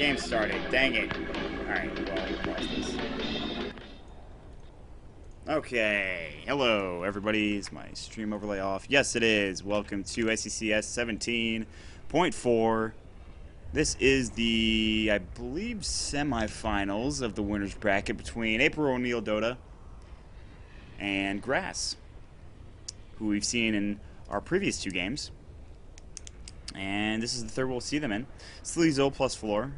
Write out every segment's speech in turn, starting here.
game started. Dang it. Alright, well, we'll pause this. Okay. Hello, everybody. Is my stream overlay off? Yes, it is. Welcome to SECS 17.4. This is the, I believe, semifinals of the winner's bracket between April O'Neil Dota and Grass, who we've seen in our previous two games. And this is the third we'll see them in. Sleisel plus Floor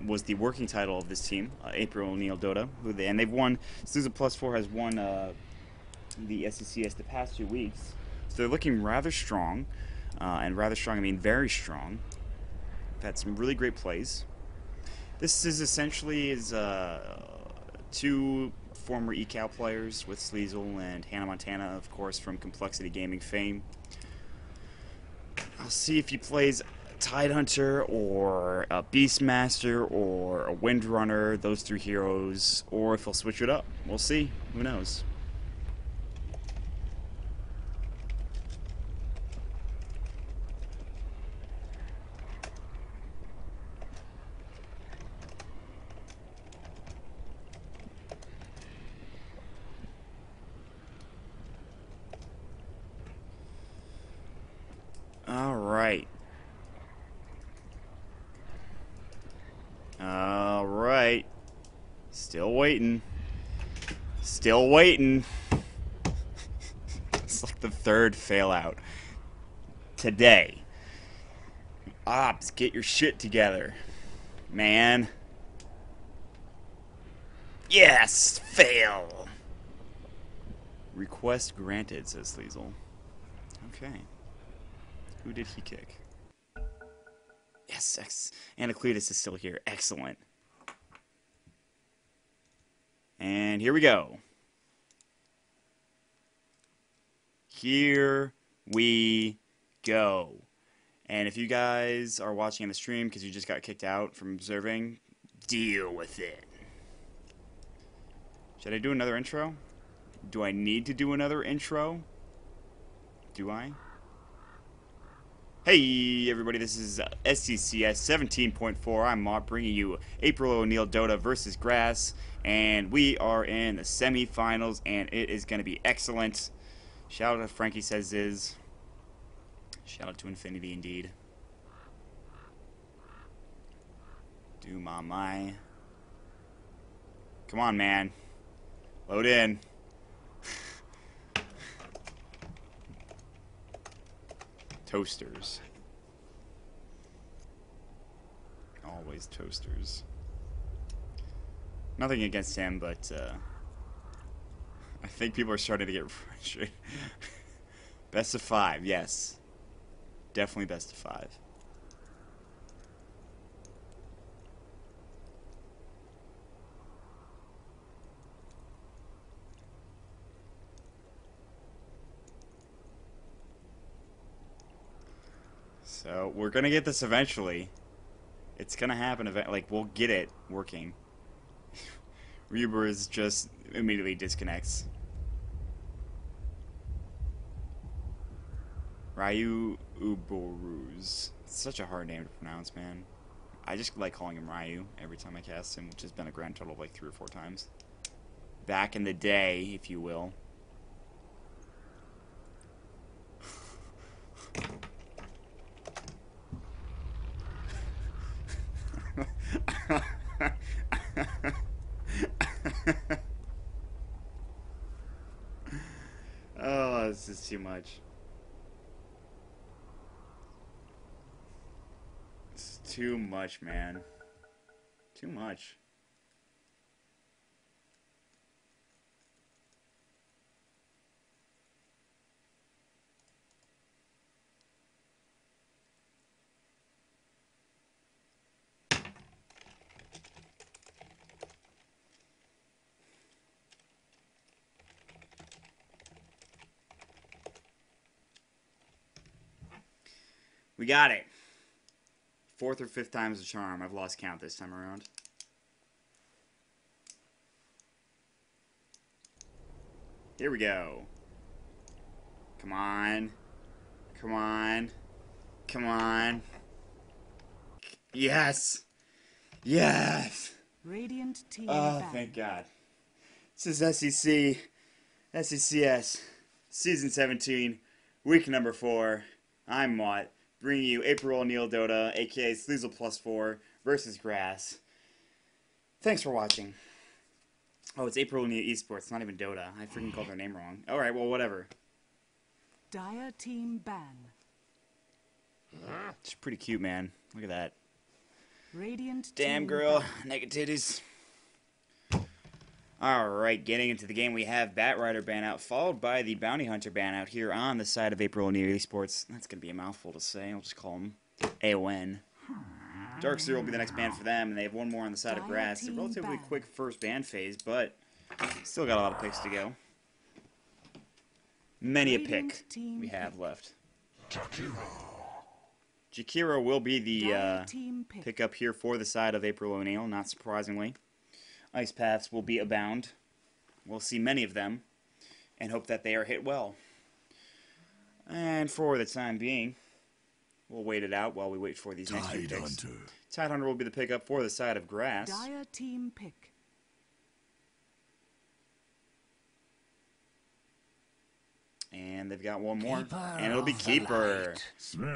was the working title of this team, April O'Neil Dota, and they've won. Sleisel plus 4 has won the SECS the past 2 weeks, so they're looking rather strong, and rather strong I mean very strong. They've had some really great plays. This is essentially two former ECAL players with Sleisel and Hannah Montana, of course, from Complexity Gaming fame. I'll see if he plays Tidehunter or a Beastmaster or a Windrunner, those three heroes, or if he'll switch it up. We'll see. Who knows? Alright. Alright. Still waiting. Still waiting. It's like the third fail out today. Ops, get your shit together. Man. Yes! Fail! Request granted, says Sleisel. Okay. Who did he kick? Yes, Anacletus is still here. Excellent. And here we go. Here we go. And if you guys are watching the stream because you just got kicked out from observing, deal with it. Should I do another intro? Do I need to do another intro? Do I? Hey everybody, this is SECS 17.4. I'm Maut, bringing you April O'Neil Dota versus Grass, and we are in the semifinals, and it is going to be excellent. Shout out to Frankie Says Is. Shout out to Infinity indeed. Do my. Come on, man. Load in. Toasters. Always toasters. Nothing against him, but I think people are starting to get frustrated. Best of 5, yes. Definitely best of 5. So, we're gonna get this eventually. It's gonna happen like, we'll get it working. Rebers just immediately disconnects. Ryu Uboruz. It's such a hard name to pronounce, man. I just like calling him Ryu every time I cast him, which has been a grand total of like 3 or 4 times. Back in the day, if you will. Oh, this is too much. It's too much, man. Too much. We got it. 4th or 5th time's the charm. I've lost count this time around. Here we go. Come on. Come on. Come on. Yes. Yes! Radiant team Oh, ban. thank God. This is SECS, Season 17, Week number 4. I'm Maut, bringing you April O'Neil Dota, aka Sleisel +4, versus Grass. Thanks for watching. Oh, it's April O'Neil eSports, not even Dota. I freaking called their name wrong. Alright, well, whatever. Dire team ban. She's pretty cute, man. Look at that. Radiant Damn team girl, ban. naked titties. Alright, getting into the game, we have Bat Rider ban out, followed by the Bounty Hunter ban out here on the side of April O'Neil eSports. That's going to be a mouthful to say. I'll just call them AON. Darkseer will be the next ban for them, and they have one more on the side of Grass. It's a relatively quick first ban phase, but still got a lot of picks to go. Many a pick we have left. Jakiro will be the pick up here for the side of April O'Neil, not surprisingly. Ice paths will be abound. We'll see many of them, and hope that they are hit well. And for the time being, we'll wait it out while we wait for these next few picks. Tidehunter will be the pickup for the side of Grass. Dire team pick. And they've got one more. And it'll be Keeper.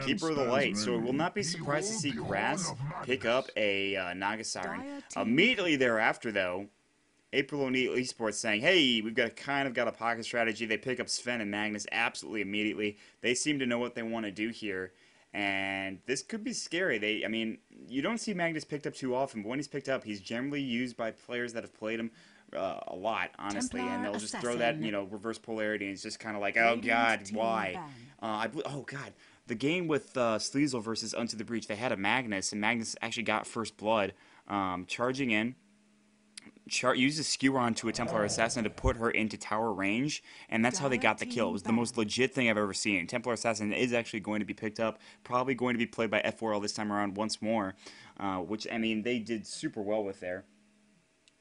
Keeper of the Light. So it will not be surprised to see Grass pick up a Naga Siren. Immediately thereafter, though, April O'Neil eSports saying, hey, we've got a pocket strategy. They pick up Sven and Magnus absolutely immediately. They seem to know what they want to do here. And this could be scary. I mean, you don't see Magnus picked up too often, but when he's picked up, he's generally used by players that have played him a lot, honestly, and they'll just throw that, reverse polarity, and it's just kind of like, oh god, why? Oh god, the game with Sleisel versus Unto the Breach, they had a Magnus, and Magnus actually got first blood, charging in, used a skewer onto a Templar Assassin to put her into tower range, and that's how they got the kill. It was the most legit thing I've ever seen. Templar Assassin is actually going to be picked up, probably going to be played by F4L this time around once more, which, I mean, they did super well with there.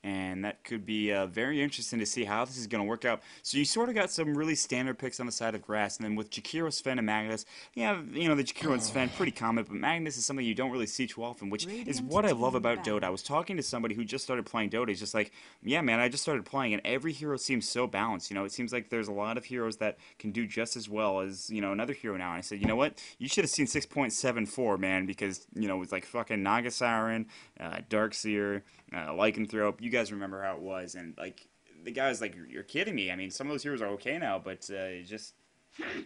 And that could be very interesting to see how this is going to work out. So you sort of got some really standard picks on the side of Grass, and then with Jakiro, Sven, and Magnus, yeah, the Jakiro and Sven, pretty common, but Magnus is something you don't really see too often, which is what I love about Dota. I was talking to somebody who just started playing Dota. He's just like, yeah, man, I just started playing, and every hero seems so balanced. It seems like there's a lot of heroes that can do just as well as, another hero now. And I said, you know what? You should have seen 6.74, man, because, it was like fucking Naga Siren, Darkseer, Lycanthrope. You guys remember how it was, and like the guy was like, "You're kidding me." I mean, some of those heroes are okay now, but just I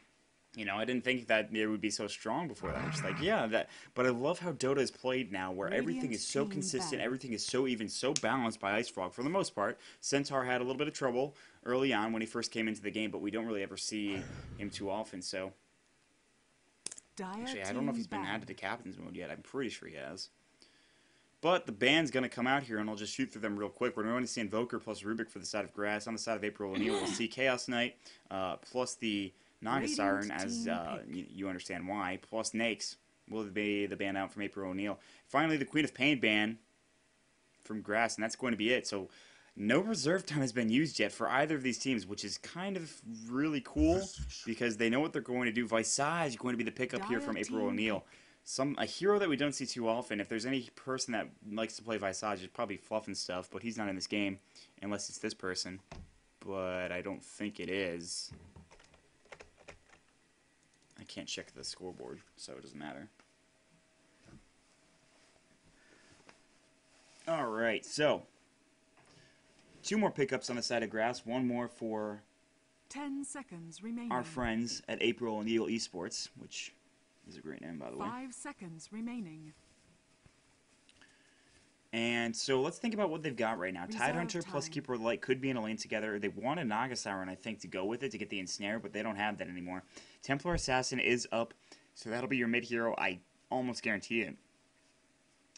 didn't think that they would be so strong before that. I'm just like, yeah, that. But I love how Dota is played now, where everything is so consistent, everything is so even, so balanced by Ice Frog for the most part. Centaur had a little bit of trouble early on when he first came into the game, but we don't really ever see him too often. So actually, I don't know if he's been added to captain's mode yet. I'm pretty sure he has. But the band's going to come out here, and I'll just shoot through them real quick. We're going to see Invoker plus Rubik for the side of Grass. On the side of April O'Neil, we'll see Chaos Knight plus the Naga Siren, as you understand why, plus Nakes will be the band out from April O'Neil. Finally, the Queen of Pain band from Grass, and that's going to be it. So no reserve time has been used yet for either of these teams, which is kind of really cool because they know what they're going to do. Visage is going to be the pickup here from April O'Neil. A hero that we don't see too often. If there's any person that likes to play Visage, it's probably Fluff and stuff, but he's not in this game unless it's this person. But I don't think it is. I can't check the scoreboard, so it doesn't matter. Alright, so 2 more pickups on the side of Grass, 1 more for 10 seconds remaining. Our friends at April O'Neil eSports, which is a great name, by the way. 5 seconds remaining. And so let's think about what they've got right now. Tidehunter plus Keeper of the Light could be in a lane together. They want a Naga Siren, I think, to go with it to get the ensnare, but they don't have that anymore. Templar Assassin is up, so that'll be your mid hero. I almost guarantee it.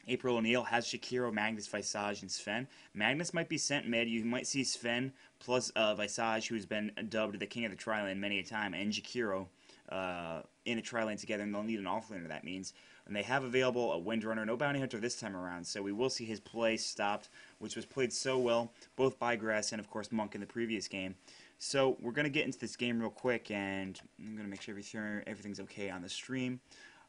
April O'Neil has Shakiro, Magnus, Visage, and Sven. Magnus might be sent mid. You might see Sven plus Visage, who's been dubbed the king of the tri-lane many a time, and Shakiro in a tri-lane together, and they'll need an offlaner, that means. And they have available a Windrunner, no Bounty Hunter this time around, so we will see his play stopped, which was played so well, both by Grass and, of course, Monk in the previous game. So we're going to get into this game real quick, and I'm going to make sure everything's okay on the stream.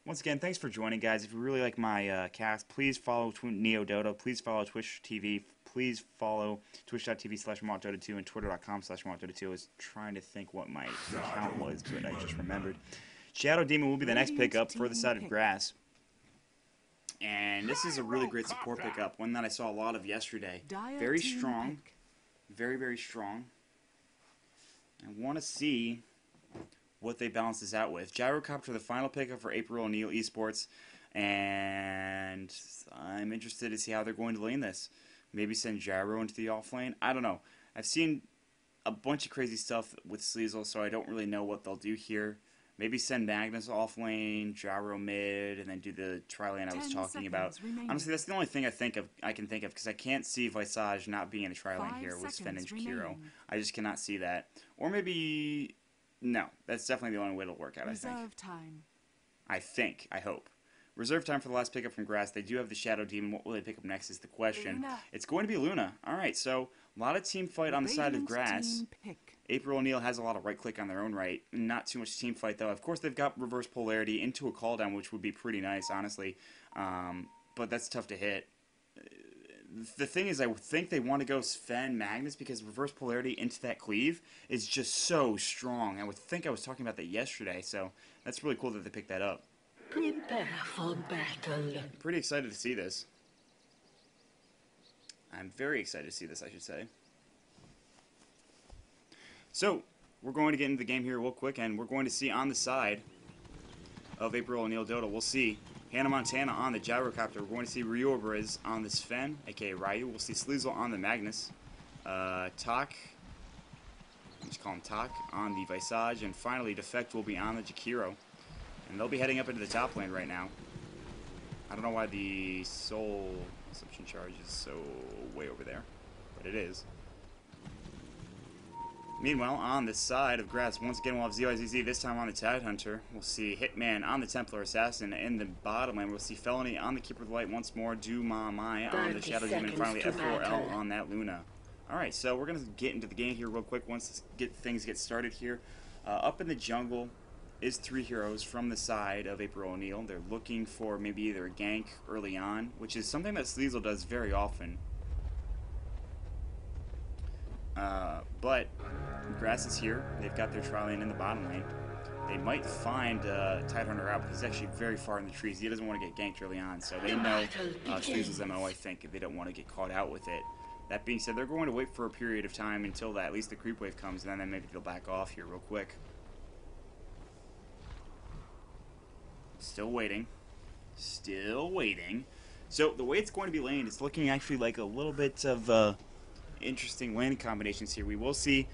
Once again, thanks for joining, guys. If you really like my cast, please follow Neo Dota. Please follow Twitch TV. Please follow twitch.tv/MautDota2 and twitter.com/MautDota2. I was trying to think what my account was, but I just remembered. Shadow Demon will be the next pickup for the side of Grass. And this is a really great support pickup, one that I saw a lot of yesterday. Very strong. Very, very strong. I want to see what they balance this out with. Gyrocopter, the final pickup for April O'Neil eSports, and I'm interested to see how they're going to lane this. Maybe send Gyro into the off lane. I don't know. I've seen a bunch of crazy stuff with Sleisel, so I don't really know what they'll do here. Maybe send Magnus off lane, Gyro mid, and then do the tri-lane I was talking about. Honestly, that's the only thing I can think of, because I can't see Visage not being in a tri-lane here with Sven and Jakiro. I just cannot see that. Or maybe... No, that's definitely the only way it'll work out, I think. Reserve time. I hope. Reserve time for the last pickup from Grass. They do have the Shadow Demon. What will they pick up next is the question. Luna. It's going to be Luna. Alright, so a lot of team fight on the side of Grass. April O'Neil has a lot of right-click on their own right. Not too much team fight, though. Of course, they've got reverse polarity into a call-down, which would be pretty nice, honestly. But that's tough to hit. The thing is, I think they want to go Sven Magnus because reverse polarity into that cleave is just so strong. I would think I was talking about that yesterday, so that's really cool that they picked that up. Prepare for battle. Pretty excited to see this. I'm very excited to see this, I should say. So, we're going to get into the game here real quick, and we're going to see on the side of April O'Neil Dota, we'll see Hannah Montana on the Gyrocopter. We're going to see Ryobriz on the Sven, aka Ryu. We'll see Sleisel on the Magnus. Tak, I'll just call him Tak, on the Visage. And finally, Defect will be on the Jakiro. And they'll be heading up into the top lane right now. I don't know why the Soul Assumption Charge is so way over there, but it is. Meanwhile, on the side of Grass, once again we'll have ZYZZ, this time on the Tidehunter. We'll see Hitman on the Templar Assassin. In the bottom lane, we'll see Felony on the Keeper of the Light once more. Do Ma Mai on the Shadow Demon. And finally, F4L on that Luna. Alright, so we're going to get into the game here real quick once things get started here. Up in the jungle is 3 heroes from the side of April O'Neil. They're looking for maybe either a gank early on, which is something that Sleisel does very often. But Grass is here. They've got their tri-lane in the bottom lane. They might find Tidehunter out, but he's actually very far in the trees. He doesn't want to get ganked early on, so they know Sleesel's MO, I think, if they don't want to get caught out with it. That being said, they're going to wait for a period of time until at least the creep wave comes, and then maybe they'll back off here real quick. Still waiting. Still waiting. So the way it's going to be laned, it's looking actually like a little bit of interesting lane combinations here. We will see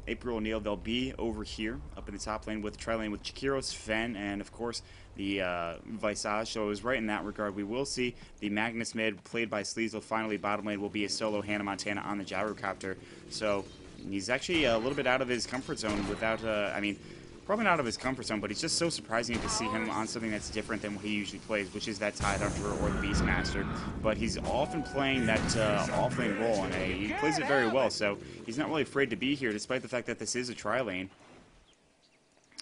April O'Neil. They'll be over here up in the top lane with the tri-lane with Jakiro, Sven, and of course the Visage. So it was right in that regard. We will see the Magnus mid played by Sleisel. Finally, bottom lane will be a solo Hannah Montana on the Gyrocopter. So he's actually a little bit out of his comfort zone without, I mean, probably not out of his comfort zone, but it's just so surprising to see him on something that's different than what he usually plays, which is that Tidehunter or the Beastmaster. But he's often playing that off-lane role, and he plays it very well, so he's not really afraid to be here, despite the fact that this is a tri-lane.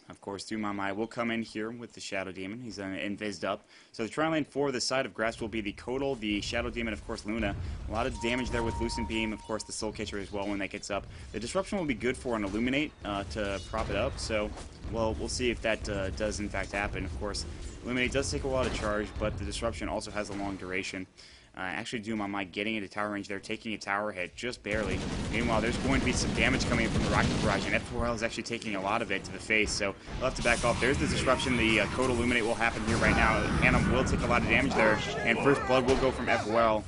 Of course, Dumamai will come in here with the Shadow Demon. He's invised up. So the tri-lane for the side of Grass will be the Kodal, the Shadow Demon, of course, Luna. A lot of damage there with Lucent Beam, of course, the Soul Catcher as well when that gets up. The Disruption will be good for an Illuminate to prop it up. So, well, we'll see if that does, in fact, happen. Of course, Illuminate does take a lot of charge, but the Disruption also has a long duration. Actually, Dumamai getting into tower range there, taking a tower hit, just barely. Meanwhile, there's going to be some damage coming in from the Rocket Barrage, and F4L is actually taking a lot of it to the face, so they'll have to back off. There's the Disruption. The Code Illuminate will happen here right now. Hannah will take a lot of damage there, and First Blood will go from F4L.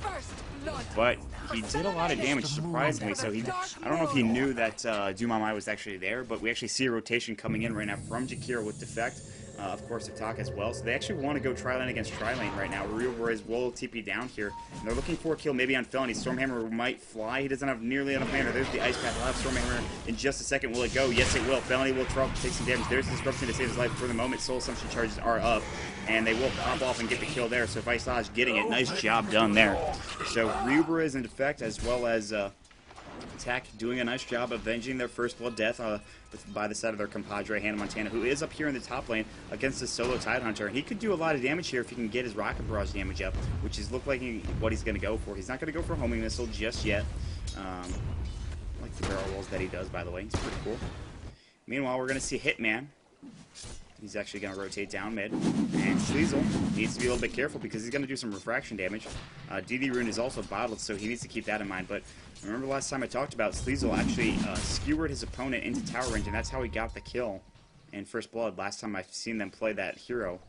But he did a lot of damage, surprisingly, so I don't know if he knew that Dumamai was actually there, but we actually see a rotation coming in right now from Jakiro with Defect. Of course, Attack as well. So they actually want to go tri-lane against tri-lane right now. Ryobriz will TP down here. And they're looking for a kill maybe on Felony. Stormhammer might fly. He doesn't have nearly enough mana. There's the Ice Path. He'll have Stormhammer in just a second. Will it go? Yes, it will. Felony will take some damage. There's Disruption to save his life for the moment. Soul Assumption charges are up. And they will pop off and get the kill there. So Visage getting it. Nice job done there. So Ryobriz in Defect as well as Attack doing a nice job avenging their first blood death by the side of their compadre, Hannah Montana, who is up here in the top lane against the solo Tidehunter. And he could do a lot of damage here if he can get his Rocket Barrage damage up, which is look like what he's going to go for. He's not going to go for Homing Missile just yet. Like the barrel rolls that he does, by the way. It's pretty cool. Meanwhile, we're going to see Hitman. He's actually going to rotate down mid. And Sleisel needs to be a little bit careful because he's going to do some refraction damage. DD Rune is also bottled, so he needs to keep that in mind. But remember last time I talked about Sleisel actually skewered his opponent into tower range, and that's how he got the kill in First Blood last time I've seen them play that hero.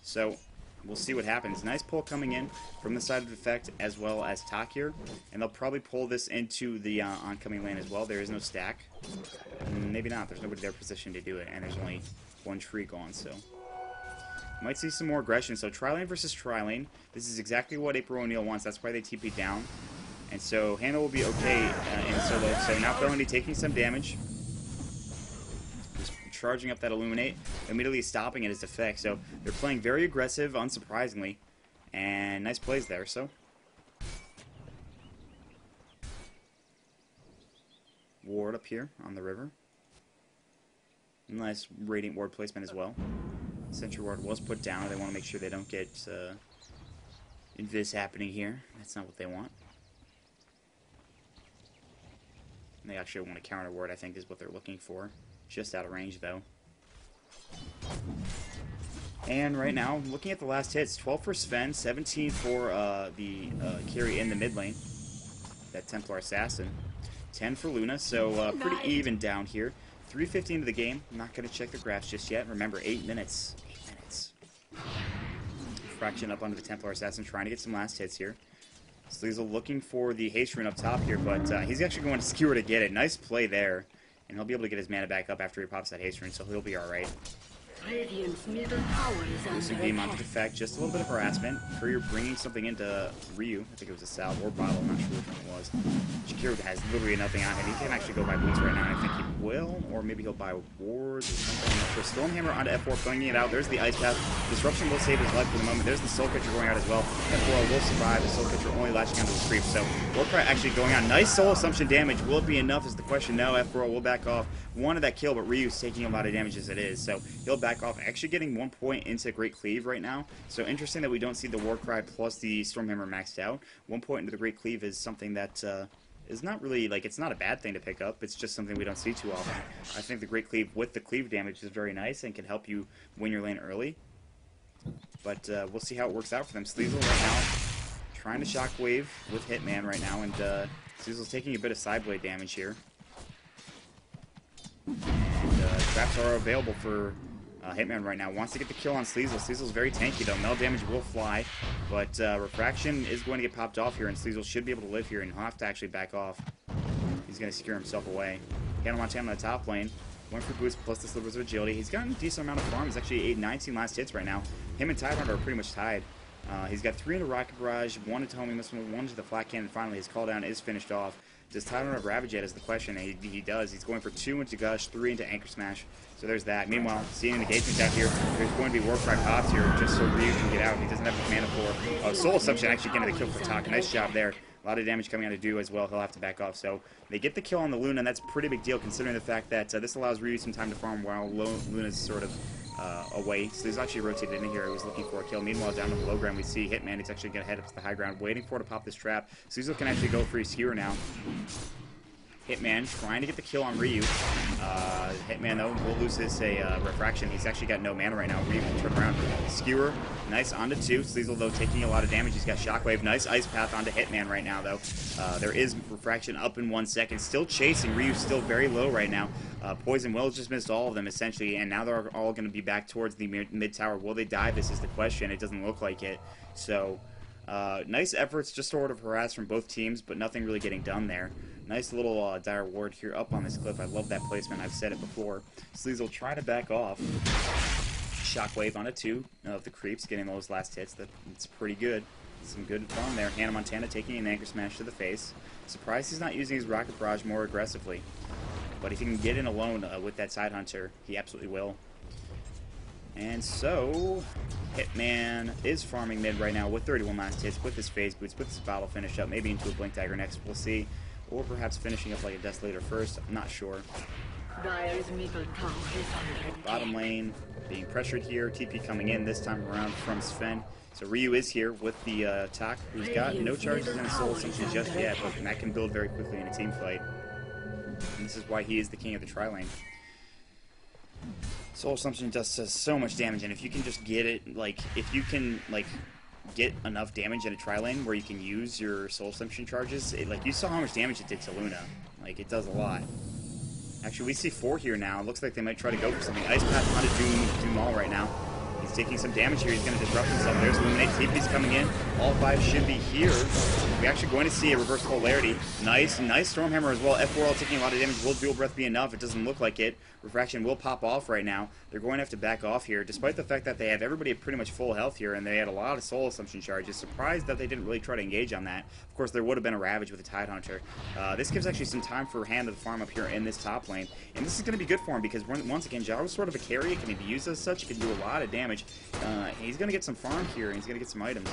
So we'll see what happens. Nice pull coming in from the side of Effect as well as Talk here. And they'll probably pull this into the oncoming lane as well. There is no stack. Maybe not. There's nobody there positioned to do it, and there's only one tree gone, so might see some more aggression. So tri-lane versus tri-lane. This is exactly what April O'Neil wants. That's why they TP down. And so Hannah will be okay in solo. So now Felony taking some damage. Just charging up that Illuminate. Immediately stopping at his effect. So they're playing very aggressive, unsurprisingly. And nice plays there, so. Ward up here on the river. Nice Radiant Ward placement as well. Sentry Ward was put down. They want to make sure they don't get Invis happening here. That's not what they want. And they actually want to counter Ward, I think, is what they're looking for. Just out of range, though. And right now, looking at the last hits, 12 for Sven, 17 for the carry in the mid lane. That Templar Assassin. 10 for Luna, so pretty even down here. 3:50 into the game. I'm not going to check the graphs just yet. Remember, 8 minutes. 8 minutes. Fraction up onto the Templar Assassin, trying to get some last hits here. Sleisel looking for the haste rune up top here, but he's actually going to skewer to get it. Nice play there. And he'll be able to get his mana back up after he pops that haste rune, so he'll be alright. Radiant's middle tower is Losing under beam onto attack. Defect, just a little bit of harassment. Courier bringing something into Ryu. I think it was a salve or bottle, I'm not sure which one it was. Shakira has literally nothing on him. He can actually go buy boots right now, and I think he will, or maybe he'll buy wards or something. I'm not sure. Stormhammer onto F4, flinging it out. There's the Ice Path. Disruption will save his life for the moment. There's the Soul Catcher going out as well. F4 will survive. The Soul Catcher only latching onto the creep. So Warcry actually going on. Nice Soul Assumption damage. Will it be enough is the question. No, F4 will back off. Wanted that kill, but Ryu's taking a lot of damage as it is, so he'll back off. Actually getting 1 point into Great Cleave right now, so interesting that we don't see the Warcry plus the Stormhammer maxed out. 1 point into the Great Cleave is something that is not really, like, it's not a bad thing to pick up, it's just something we don't see too often. I think the Great Cleave with the Cleave damage is very nice and can help you win your lane early, but we'll see how it works out for them. Sleisel right now trying to Shockwave with Hitman right now, and Sleesel's taking a bit of Sideblade damage here. And traps are available for Hitman right now. Wants to get the kill on Sleisel. Sleesel's very tanky though. Mel damage will fly, but Refraction is going to get popped off here, and Sleisel should be able to live here, and he'll have to actually back off. He's going to secure himself away. Hannah Montana on the top lane. 1 for boost plus the slivers of agility. He's gotten a decent amount of farm. He's actually 19 last hits right now. Him and Tidehunter are pretty much tied. He's got 3 into Rocket Barrage, 1 into Homing Missile, 1 to the Flat Cannon. Finally, his call down is finished off. Does Tidehunter have Ravage yet is the question, and he does. He's going for 2 into Gush, 3 into Anchor Smash. So there's that. Meanwhile, seeing an engagement down here, there's going to be Warcry pops here just so Ryu can get out. He doesn't have the mana for Soul Assumption actually getting the kill for Talk. Nice job there. A lot of damage coming out of Do as well. He'll have to back off. So they get the kill on the Luna, and that's a pretty big deal considering the fact that this allows Ryu some time to farm while Luna's sort of away. So he's actually rotated in here. He was looking for a kill. Meanwhile, down on the low ground, we see Hitman. He's actually going to head up to the high ground, waiting for it to pop this trap. Sleisel can actually go for his skewer now. Hitman trying to get the kill on Ryu. Hitman, though, will lose his Refraction. He's actually got no mana right now. Ryu will turn around. Skewer, nice onto 2. Sleisel, though, taking a lot of damage. He's got Shockwave. Nice Ice Path onto Hitman right now, though. There is Refraction up in 1 second. Still chasing. Ryu's still very low right now. Poison Will just missed all of them, essentially, and now they're all going to be back towards the mid-tower. Will they die? This is the question. It doesn't look like it. So, nice efforts just sort of harass from both teams, but nothing really getting done there. Nice little Dire Ward here up on this cliff. I love that placement. I've said it before. Sleisel try to back off. Shockwave onto 2 of the creeps, getting those last hits. That's pretty good. Some good fun there. Hannah Montana taking an Anchor Smash to the face. Surprised he's not using his Rocket Barrage more aggressively. But if he can get in alone with that Tidehunter, he absolutely will. And so, Hitman is farming mid right now with 31 last hits, with his phase boots, with his battle finish up, maybe into a Blink Dagger next, we'll see. Or perhaps finishing up like a Desolator first. I'm not sure. Dire's middle tower is under attack. Bottom lane being pressured here. TP coming in this time around from Sven. So Ryu is here with the attack, who's got no charges in his soul assumption just yet, but that can build very quickly in a team fight. And this is why he is the king of the tri-lane. Soul assumption does so much damage, and if you can just get it, like, if you can, like, get enough damage in a tri-lane where you can use your soul assumption charges, like, you saw how much damage it did to Luna. Like, it does a lot. Actually, we see 4 here now. It looks like they might try to go for something. Ice Path onto Doom all right now. He's taking some damage here. He's going to disrupt himself. There's Illuminate. TP's coming in. All 5 should be here. We're actually going to see a reverse polarity. Nice Stormhammer as well. F4L taking a lot of damage. Will Dual Breath be enough? It doesn't look like it. Refraction will pop off right now. They're going to have to back off here, despite the fact that they have everybody at pretty much full health here, and they had a lot of soul assumption charges. Surprised that they didn't really try to engage on that. Of course, there would have been a Ravage with a Tidehunter. This gives actually some time for Hand to farm up here in this top lane, and this is going to be good for him because once again, Jarl's sort of a carry. It can be used as such. It can do a lot of damage. He's going to get some farm here, and he's going to get some items.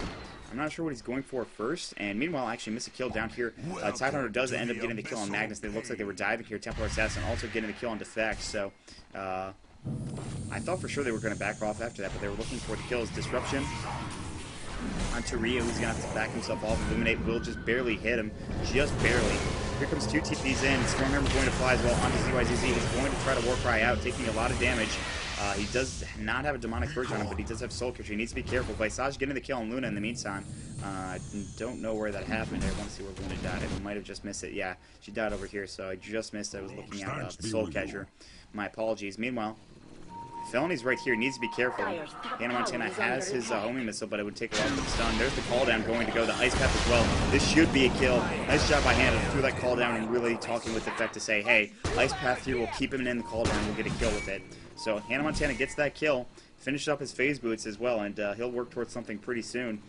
I'm not sure what he's going for first, and meanwhile, actually miss a kill down here. Tidehunter does end up getting the kill on Magnus. It looks like they were diving here. Templar Assassin also getting the kill on Defect, so I thought for sure they were going to back off after that, but they were looking for the kills. Disruption onto Ryu, who's going to have to back himself off. Illuminate will just barely hit him, just barely. Here comes 2 TPs in. Stormhammer going to fly as well onto ZYZZ. He's going to try to Warcry out, taking a lot of damage. He does not have a Demonic Purge on him, but he does have Soul Catcher. He needs to be careful. Visage getting the kill on Luna in the meantime. I don't know where that happened. I want to see where Luna died. I might have just missed it. Yeah, she died over here, so I just missed it. I was looking at the Soul Catcher. My apologies. Meanwhile, Felony's right here. Needs to be careful. Hannah Montana has his homing missile, but it would take a lot of stun. There's the call down going to go. The Ice Path as well. This should be a kill. Nice job by Hannah through that call down and really talking with Defect to say, hey, Ice Path here will keep him in the call down. We'll get a kill with it. So Hannah Montana gets that kill. Finished up his phase boots as well, and he'll work towards something pretty soon.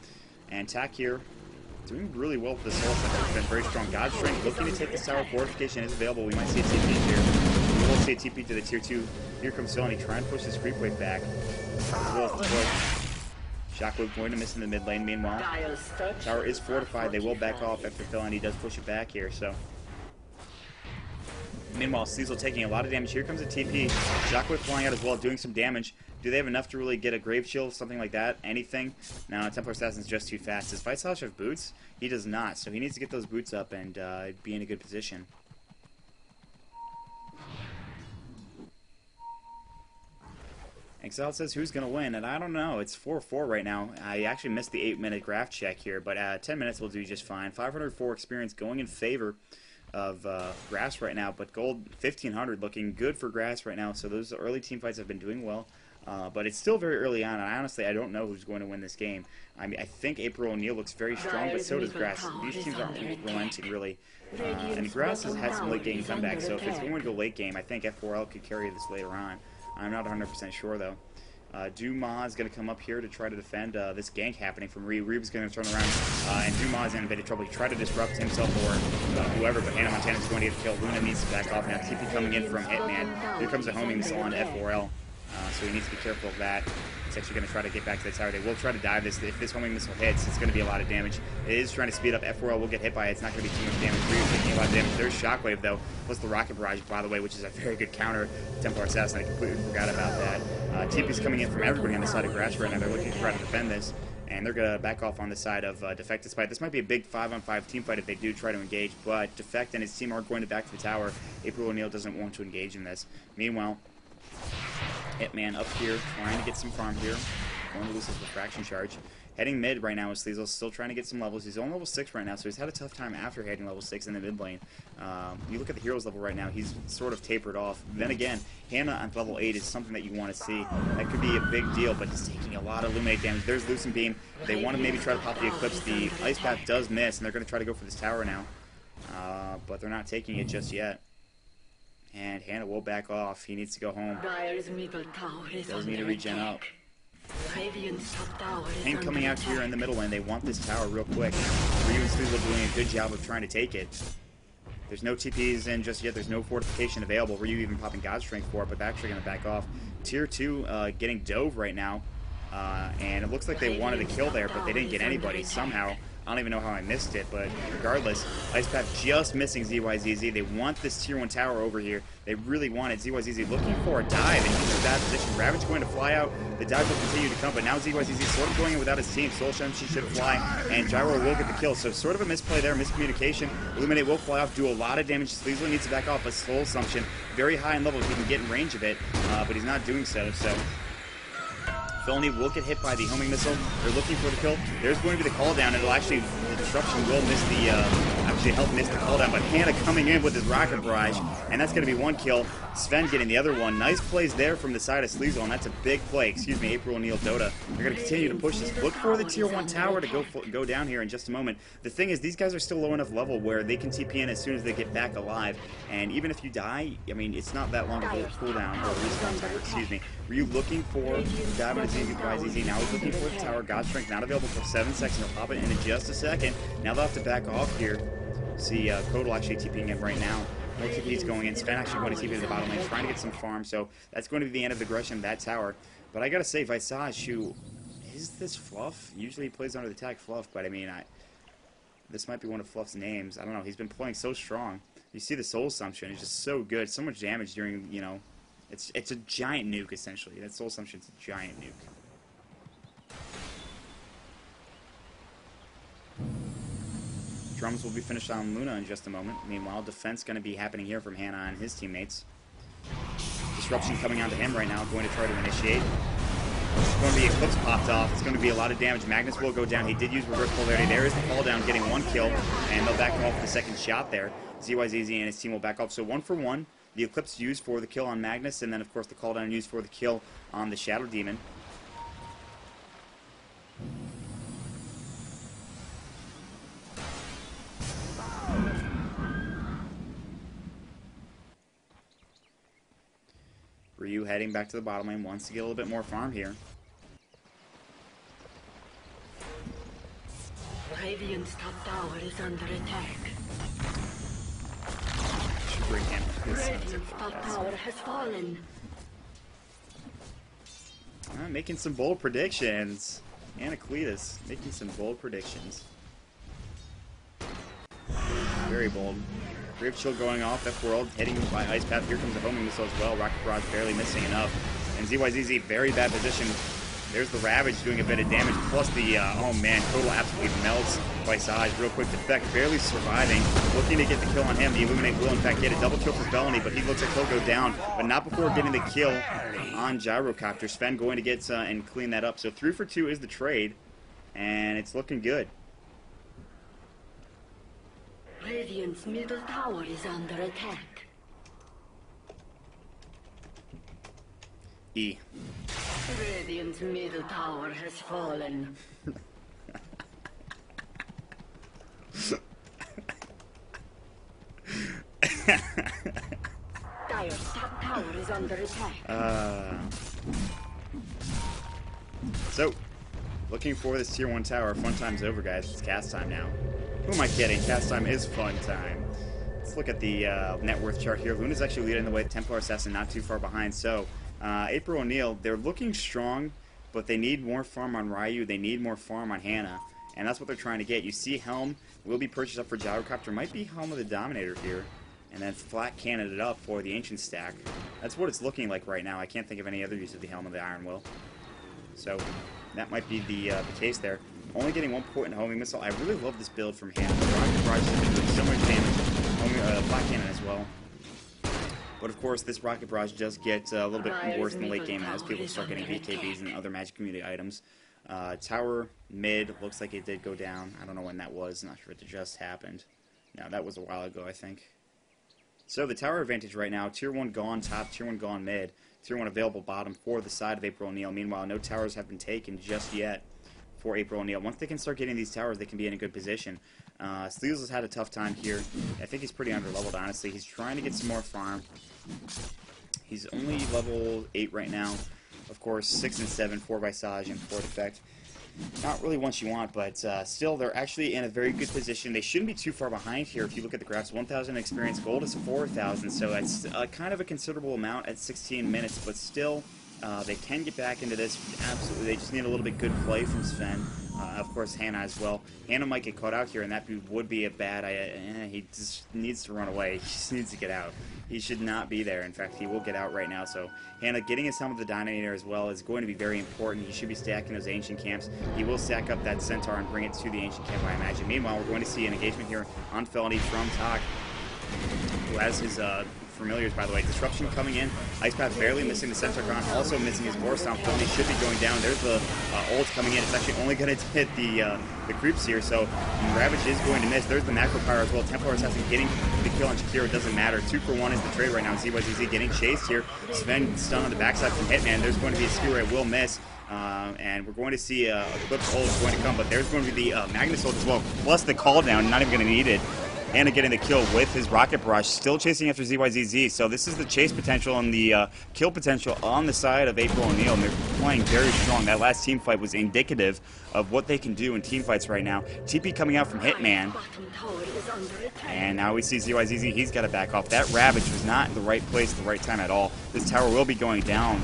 And Tack here doing really well with the Soul Center. It's been very strong. God's Strength looking to take the Tower. Fortification is available. We might see a TP here. We will see a TP to the tier 2. Here comes Felony trying to push his creep wave back. As well as the push. Shockwave going to miss in the mid lane. Meanwhile, Tower is fortified. They will back off after Felony does push it back here. So, meanwhile, Sleisel taking a lot of damage. Here comes a TP. Shockwave flying out as well, doing some damage. Do they have enough to really get a Grave Shield, something like that? Anything? No, Templar Assassin's just too fast. Does Visage have boots? He does not, so he needs to get those boots up and be in a good position. Exile says who's going to win, and I don't know. It's 4-4 right now. I actually missed the 8-minute graph check here, but 10 minutes will do just fine. 504 experience going in favor of Grass right now, but gold 1500 looking good for Grass right now, so those early team fights have been doing well. But it's still very early on, and honestly, I don't know who's going to win this game. I mean, I think April O'Neil looks very strong, but so does Grass. These teams aren't relenting, really. And Grass has had some late-game comebacks, so if it's going to go late game, I think F4L could carry this later on. I'm not 100% sure, though. Dumas is going to come up here to try to defend this gank happening from Reeb. Reeb's going to turn around, and Dumas is in a bit of trouble. He tried to disrupt himself or whoever, but Hannah Montana is going to get the kill. Luna needs to back off now. TP coming in from Hitman. Here comes a homing missile on F4L, so he needs to be careful of that. He's actually going to try to get back to the tower. They will try to dive this. If this homing missile hits, it's going to be a lot of damage. It is trying to speed up. F4L will get hit by it. It's not going to be too much damage. Reeb's taking a lot of damage. There's Shockwave, though, plus the Rocket Barrage, by the way, which is a very good counter. Templar Assassin, I completely forgot about that. TP's coming in from everybody on the side of Grass right now. They're looking to try to defend this, and they're going to back off on the side of Defect. Despite this might be a big 5-on-5 team fight if they do try to engage, but Defect and his team are going to back to the tower. April O'Neil doesn't want to engage in this. Meanwhile, Hitman up here trying to get some farm here. Going to lose his refraction charge. Heading mid right now is Sleisel, still trying to get some levels. He's on level 6 right now, so he's had a tough time after hitting level 6 in the mid lane. You look at the hero's level right now, he's sort of tapered off. Then again, Hannah on level 8 is something that you want to see. That could be a big deal, but he's taking a lot of Illuminate damage. There's Lucent Beam. They want to maybe try to pop the Eclipse. The Ice Path does miss, and they're going to try to go for this tower now. But they're not taking it just yet. And Hannah will back off. He needs to go home. Does need to regen up. Hank coming out here in the middle lane. They want this tower real quick. Ryu and Sleisel doing a good job of trying to take it. There's no TPs in just yet. There's no fortification available. Ryu even popping God's Strength for it, but they're actually going to back off. Tier 2 getting dove right now. And it looks like they wanted a kill there, but they didn't get anybody somehow. I don't even know how I missed it, but regardless, Ice Path just missing ZYZZ. They want this tier 1 tower over here. They really want it. ZYZZ looking for a dive, and he's in a bad position. Ravage going to fly out. The dive will continue to come, but now ZYZZ sort of going in without his team. Soul Shemshi should fly, and Gyro will get the kill. So sort of a misplay there, miscommunication. Illuminate will fly off, do a lot of damage. Sleisel needs to back off, but Soul Assumption, very high in level, he can get in range of it, but he's not doing so. So Felony will get hit by the homing missile. They're looking for the kill. There's going to be the call down. It'll actually, the disruption will miss the, actually help miss the call down. But Hannah coming in with his rocket barrage, and that's going to be 1 kill. Sven getting the other one. Nice plays there from the side of Sleisel, and that's a big play. Excuse me, April O'Neil Dota. They're going to continue to push this. Look for the tier 1 tower to go down here in just a moment. The thing is, these guys are still low enough level where they can TP in as soon as they get back alive. And even if you die, I mean, it's not that long of a cooldown or respawn time. Excuse me. Were you looking for Diamond ZZ? Now he's looking for the tower. God Strength not available for 7 seconds. He'll pop it in just a second. Now they'll have to back off here. See, Codal actually TPing in right now. No TP's going in. Sven actually going to TP to the bottom lane, trying to get some farm. So that's going to be the end of the aggression of that tower. But I gotta say, Visage, who is this Fluff? Usually he plays under the tag Fluff, but I mean, this might be one of Fluff's names. I don't know. He's been playing so strong. You see the Soul Assumption. It's just so good. So much damage during, you know, it's a giant nuke essentially. That Soul Assumption's a giant nuke. Drums will be finished on Luna in just a moment. Meanwhile, defense going to be happening here from Hannah and his teammates. Disruption coming onto him right now, going to try to initiate. It's going to be Eclipse popped off. It's going to be a lot of damage. Magnus will go down. He did use reverse polarity. There is the fall down, getting 1 kill, and they'll back off the second shot there. ZYZZ and his team will back off. So 1 for 1. The Eclipse used for the kill on Magnus, and then of course the call down used for the kill on the Shadow Demon. Ryu heading back to the bottom lane, wants to get a little bit more farm here. Radiant's top tower is under attack. Should bring him. Radiant's top tower has fallen. Making some bold predictions. Anacletus making some bold predictions. Very bold. Grave Chill going off, F-World heading by Ice Path. Here comes the homing missile as well. Rocket Barrage barely missing enough. And ZYZZ, very bad position. There's the Ravage doing a bit of damage, plus the, oh man, Total absolutely melts Visage. Real quick defect, barely surviving. Looking to get the kill on him. The Illuminate will in fact get a double kill for Felony, but he looks like he'll go down. But not before getting the kill on Gyrocopter. Sven going to get and clean that up. So 3 for 2 is the trade, and it's looking good. Radiant's middle tower is under attack. E. Radiant's middle tower has fallen. Dire's top tower is under attack. So, looking for this tier 1 tower. Fun time's over, guys. It's cast time now. Who am I kidding? Cast time is fun time. Let's look at the net worth chart here. Luna's actually leading the way. Templar Assassin not too far behind. So, April O'Neil, they're looking strong, but they need more farm on Ryu. They need more farm on Hannah. And that's what they're trying to get. You see Helm will be purchased up for Gyrocopter. Might be Helm of the Dominator here. And then flat cannon it up for the Ancient stack. That's what it's looking like right now. I can't think of any other use of the Helm of the Iron Will. So, that might be the case there. Only getting 1 point in homing missile. I really love this build from Hannah. The rocket barrage has been doing so much damage. Flat cannon as well. But of course, this rocket barrage does get a little bit worse in the late game as people start getting BKBs and other Magic Community items. Tower mid looks like it did go down. I don't know when that was. Not sure if it just happened. No, that was a while ago, I think. So the tower advantage right now: tier 1 gone top, tier 1 gone mid, tier 1 available bottom for the side of April O'Neil. Meanwhile, no towers have been taken just yet for April O'Neil. Once they can start getting these towers, they can be in a good position. Sleesel has had a tough time here. I think he's pretty underleveled, honestly. He's trying to get some more farm. He's only level 8 right now. Of course, 6 and 7 for Visage and 4 Defect. Not really what you want, but still, they're actually in a very good position. They shouldn't be too far behind here if you look at the graphs. 1,000 experience, gold is 4,000, so that's kind of a considerable amount at 16 minutes, but still, they can get back into this. Absolutely, they just need a little bit good play from Sven. Of course, Hannah as well. Hannah might get caught out here, and that would be a bad... he just needs to run away. He just needs to get out. He should not be there. In fact, he will get out right now. So Hannah getting his helm of the Dominator as well is going to be very important. He should be stacking those Ancient Camps. He will stack up that Centaur and bring it to the Ancient Camp, I imagine. Meanwhile, we're going to see an engagement here on Felony from Tak, who has his... Familiars, by the way. Disruption coming in. Ice Path barely missing the Centaur, also missing his Boar Stomp. Felony should be going down. There's the ult coming in. It's actually only going to hit the creeps here, so Ravage is going to miss. There's the Macro Power as well. Templar Assassin getting the kill on Shakira. It doesn't matter. 2 for 1 is the trade right now. ZYZZ getting chased here. Sven stunned on the backside from Hitman. There's going to be a Spear Ray will miss. And we're going to see a Eclipse ult going to come, but there's going to be the Magnus ult as well, plus the call down. Not even going to need it. Hannah getting the kill with his Rocket Barrage, still chasing after ZYZZ. So this is the chase potential and the kill potential on the side of April O'Neil, and they're playing very strong. That last team fight was indicative of what they can do in team fights right now. TP coming out from Hitman, and now we see ZYZZ. He's got to back off. That Ravage was not in the right place at the right time at all. This tower will be going down.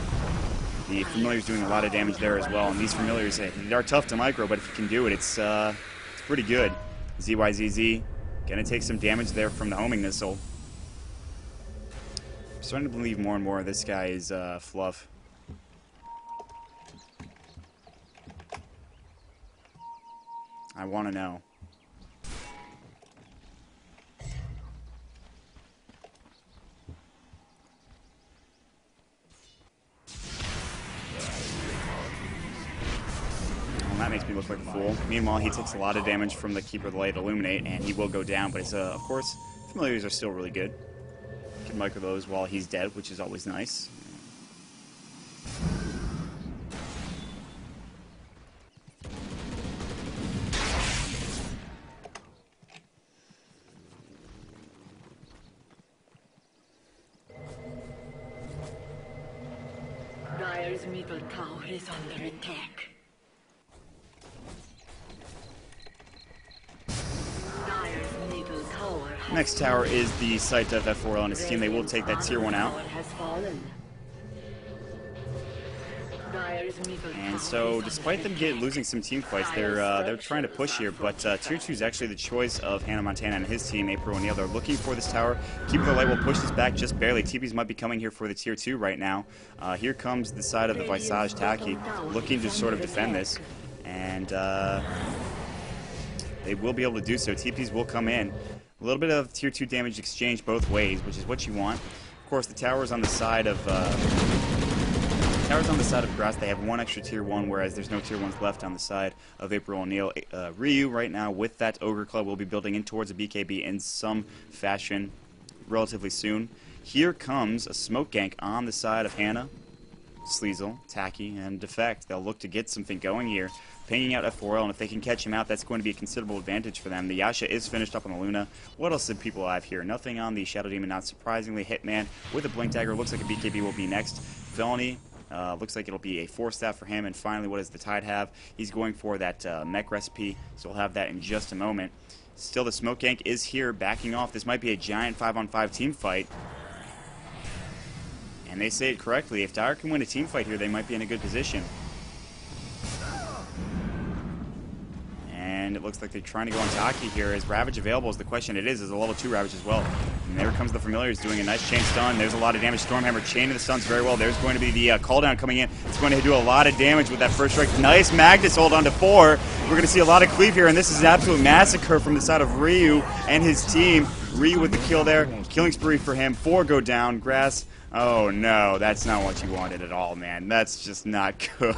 The Familiar's doing a lot of damage there as well, and these Familiars, they are tough to micro, but if you can do it, it's pretty good. ZYZZ gonna take some damage there from the homing missile. I'm starting to believe more and more this guy is fluff. I want to know. That makes me look like a fool. Meanwhile, he takes a lot of damage from the Keeper of the Light Illuminate, and he will go down, but it's, of course, Familiars are still really good. You can micro those while he's dead, which is always nice. Dire's middle tower is under attack. Next tower is the site of F4L and his team. They will take that tier 1 out. And so, despite them losing some team fights, they're trying to push here. But tier 2 is actually the choice of Hannah Montana and his team, April O'Neil. They're looking for this tower. Keeper of the Light will push this back just barely. TPs might be coming here for the tier 2 right now. Here comes the side of the Visage Taki, looking to sort of defend this. And they will be able to do so. TPs will come in. A little bit of tier 2 damage exchange both ways, which is what you want. Of course, the towers on the side of Grass, they have 1 extra tier 1, whereas there's no tier 1s left on the side of April O'Neil. Ryu right now with that Ogre Club will be building in towards a BKB in some fashion relatively soon. Here comes a smoke gank on the side of Hannah, Sleisel, Taki, and Defect. They'll look to get something going here, pinging out F4L, and if they can catch him out, that's going to be a considerable advantage for them. The Yasha is finished up on the Luna. What else did people have here? Nothing on the Shadow Demon, not surprisingly. Hitman with a Blink Dagger. Looks like a BKB will be next. Felony, looks like it'll be a 4-staff for him. And finally, what does the Tide have? He's going for that mech recipe, so we'll have that in just a moment. Still, the Smoke Gank is here, backing off. This might be a giant 5-on-5 team fight. And they say it correctly. If Dire can win a team fight here, they might be in a good position. And it looks like they're trying to go on Taki here. Is Ravage available is the question. It is a level 2 Ravage as well. And there comes the Familiars doing a nice chain stun. There's a lot of damage. Stormhammer chaining the stuns very well. There's going to be the call down coming in. It's going to do a lot of damage with that first strike. Nice Magnus hold on to 4. We're going to see a lot of cleave here, and this is an absolute massacre from the side of Ryu and his team. Ryu with the kill there. Killing spree for him. 4 go down. Grass. Oh no, that's not what you wanted at all, man. That's just not good.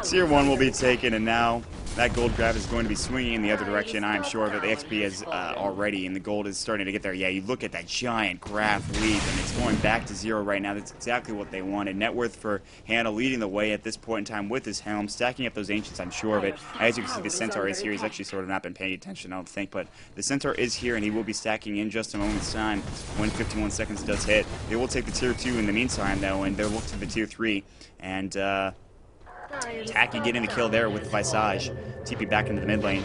Tier 1 will be taken, and now that gold grab is going to be swinging in the other direction. I'm sure that the XP is already, and the gold is starting to get there. Yeah, you look at that giant graph lead, and it's going back to 0 right now. That's exactly what they wanted. Net worth for Hannah leading the way at this point in time with his helm, stacking up those Ancients, I'm sure of it. As you can see, the Centaur is here. He's actually sort of not been paying attention, I don't think, but the Centaur is here, and he will be stacking in just a moment's time when 51 seconds does hit. They will take the tier 2 in the meantime, though, and they'll look to the tier 3, and Taki getting the kill there with the Visage. TP back into the mid lane.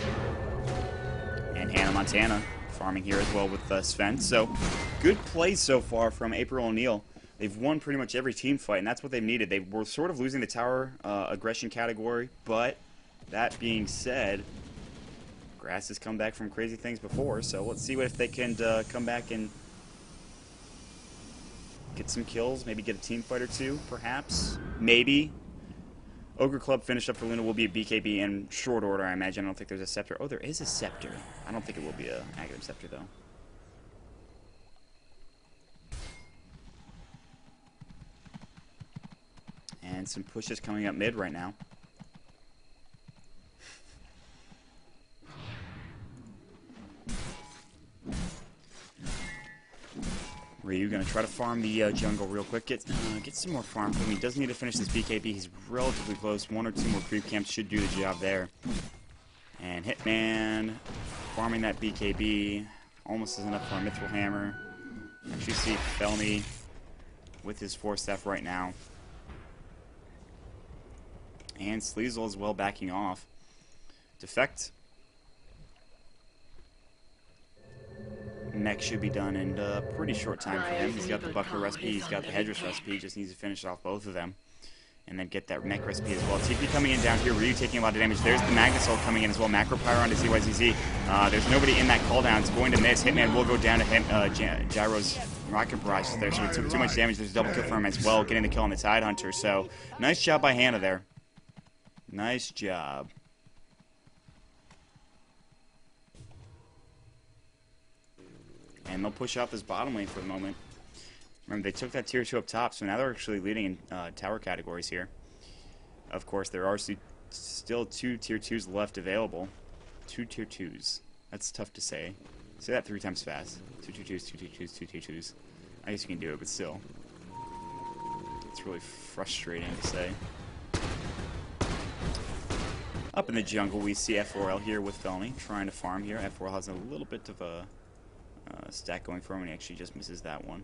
And Hannah Montana farming here as well with Sven. So, good plays so far from April O'Neil. They've won pretty much every team fight, and that's what they've needed. They were sort of losing the tower aggression category, but That being said, Grass has come back from crazy things before, so let's see if they can come back and get some kills, maybe get a team fight or two, perhaps, maybe. Ogre Club finished up for Luna will be a BKB in short order, I imagine. I don't think there's a Scepter. Oh, there is a Scepter. I don't think it will be a Aghanim Scepter, though. And some pushes coming up mid right now. Ryu gonna try to farm the jungle real quick. Get some more farm from him. He does need to finish this BKB. He's relatively close. 1 or 2 more creep camps should do the job there. And Hitman farming that BKB almost is enough for a Mithril Hammer. Actually see Felny with his Force Staff right now. And Sleisel as well backing off. Defect. Mech should be done in a pretty short time for him. He's got the Buckler recipe, he's got the Hedress recipe, he just needs to finish off both of them. And then get that Mech recipe as well. TP coming in down here, Ryu taking a lot of damage. There's the Magnusol coming in as well. Macro Pyro onto ZYZZ. There's nobody in that cooldown. It's going to miss. Hitman will go down to him. Gyro's Rocket Barrage is there, so he took too much damage. There's a double kill for him as well, getting the kill on the Tidehunter. So, nice job by Hannah there. Nice job. And they'll push off this bottom lane for the moment. Remember, they took that tier 2 up top, so now they're actually leading in tower categories here. Of course, there are still 2 tier 2s left available. 2 tier 2s. That's tough to say. Say that 3 times fast. 2 tier 2s, 2 tier 2s, 2 tier 2s. I guess you can do it, but still. It's really frustrating to say. Up in the jungle, we see F4L here with Felny trying to farm here. F4L has a little bit of a stack going for him, and he actually just misses that one.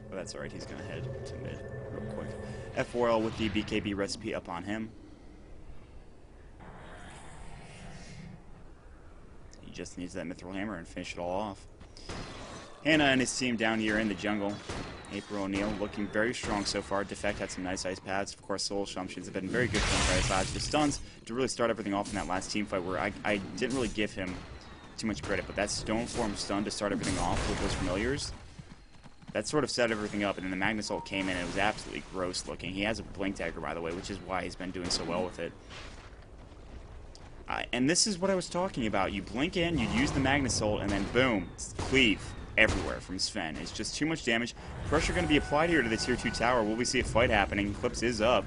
But that's alright, he's going to head to mid real quick. F4L with the BKB recipe up on him. He just needs that Mithril Hammer and finish it all off. Hannah and his team down here in the jungle. April O'Neil looking very strong so far. Defect had some nice ice pads. Of course, Soul Assumptions have been very good for him. Ice the stuns to really start everything off in that last team fight where I didn't really give him too much credit, but that Stone Form stun to start everything off with those familiars, that sort of set everything up, and then the Magnus ult came in and it was absolutely gross looking. He has a Blink Dagger, by the way, which is why he's been doing so well with it. And this is what I was talking about. You blink in, you use the Magnus ult, and then boom, cleave everywhere from Sven. It's just too much damage. Pressure going to be applied here to the tier 2 tower. Will we see a fight happening? Eclipse is up.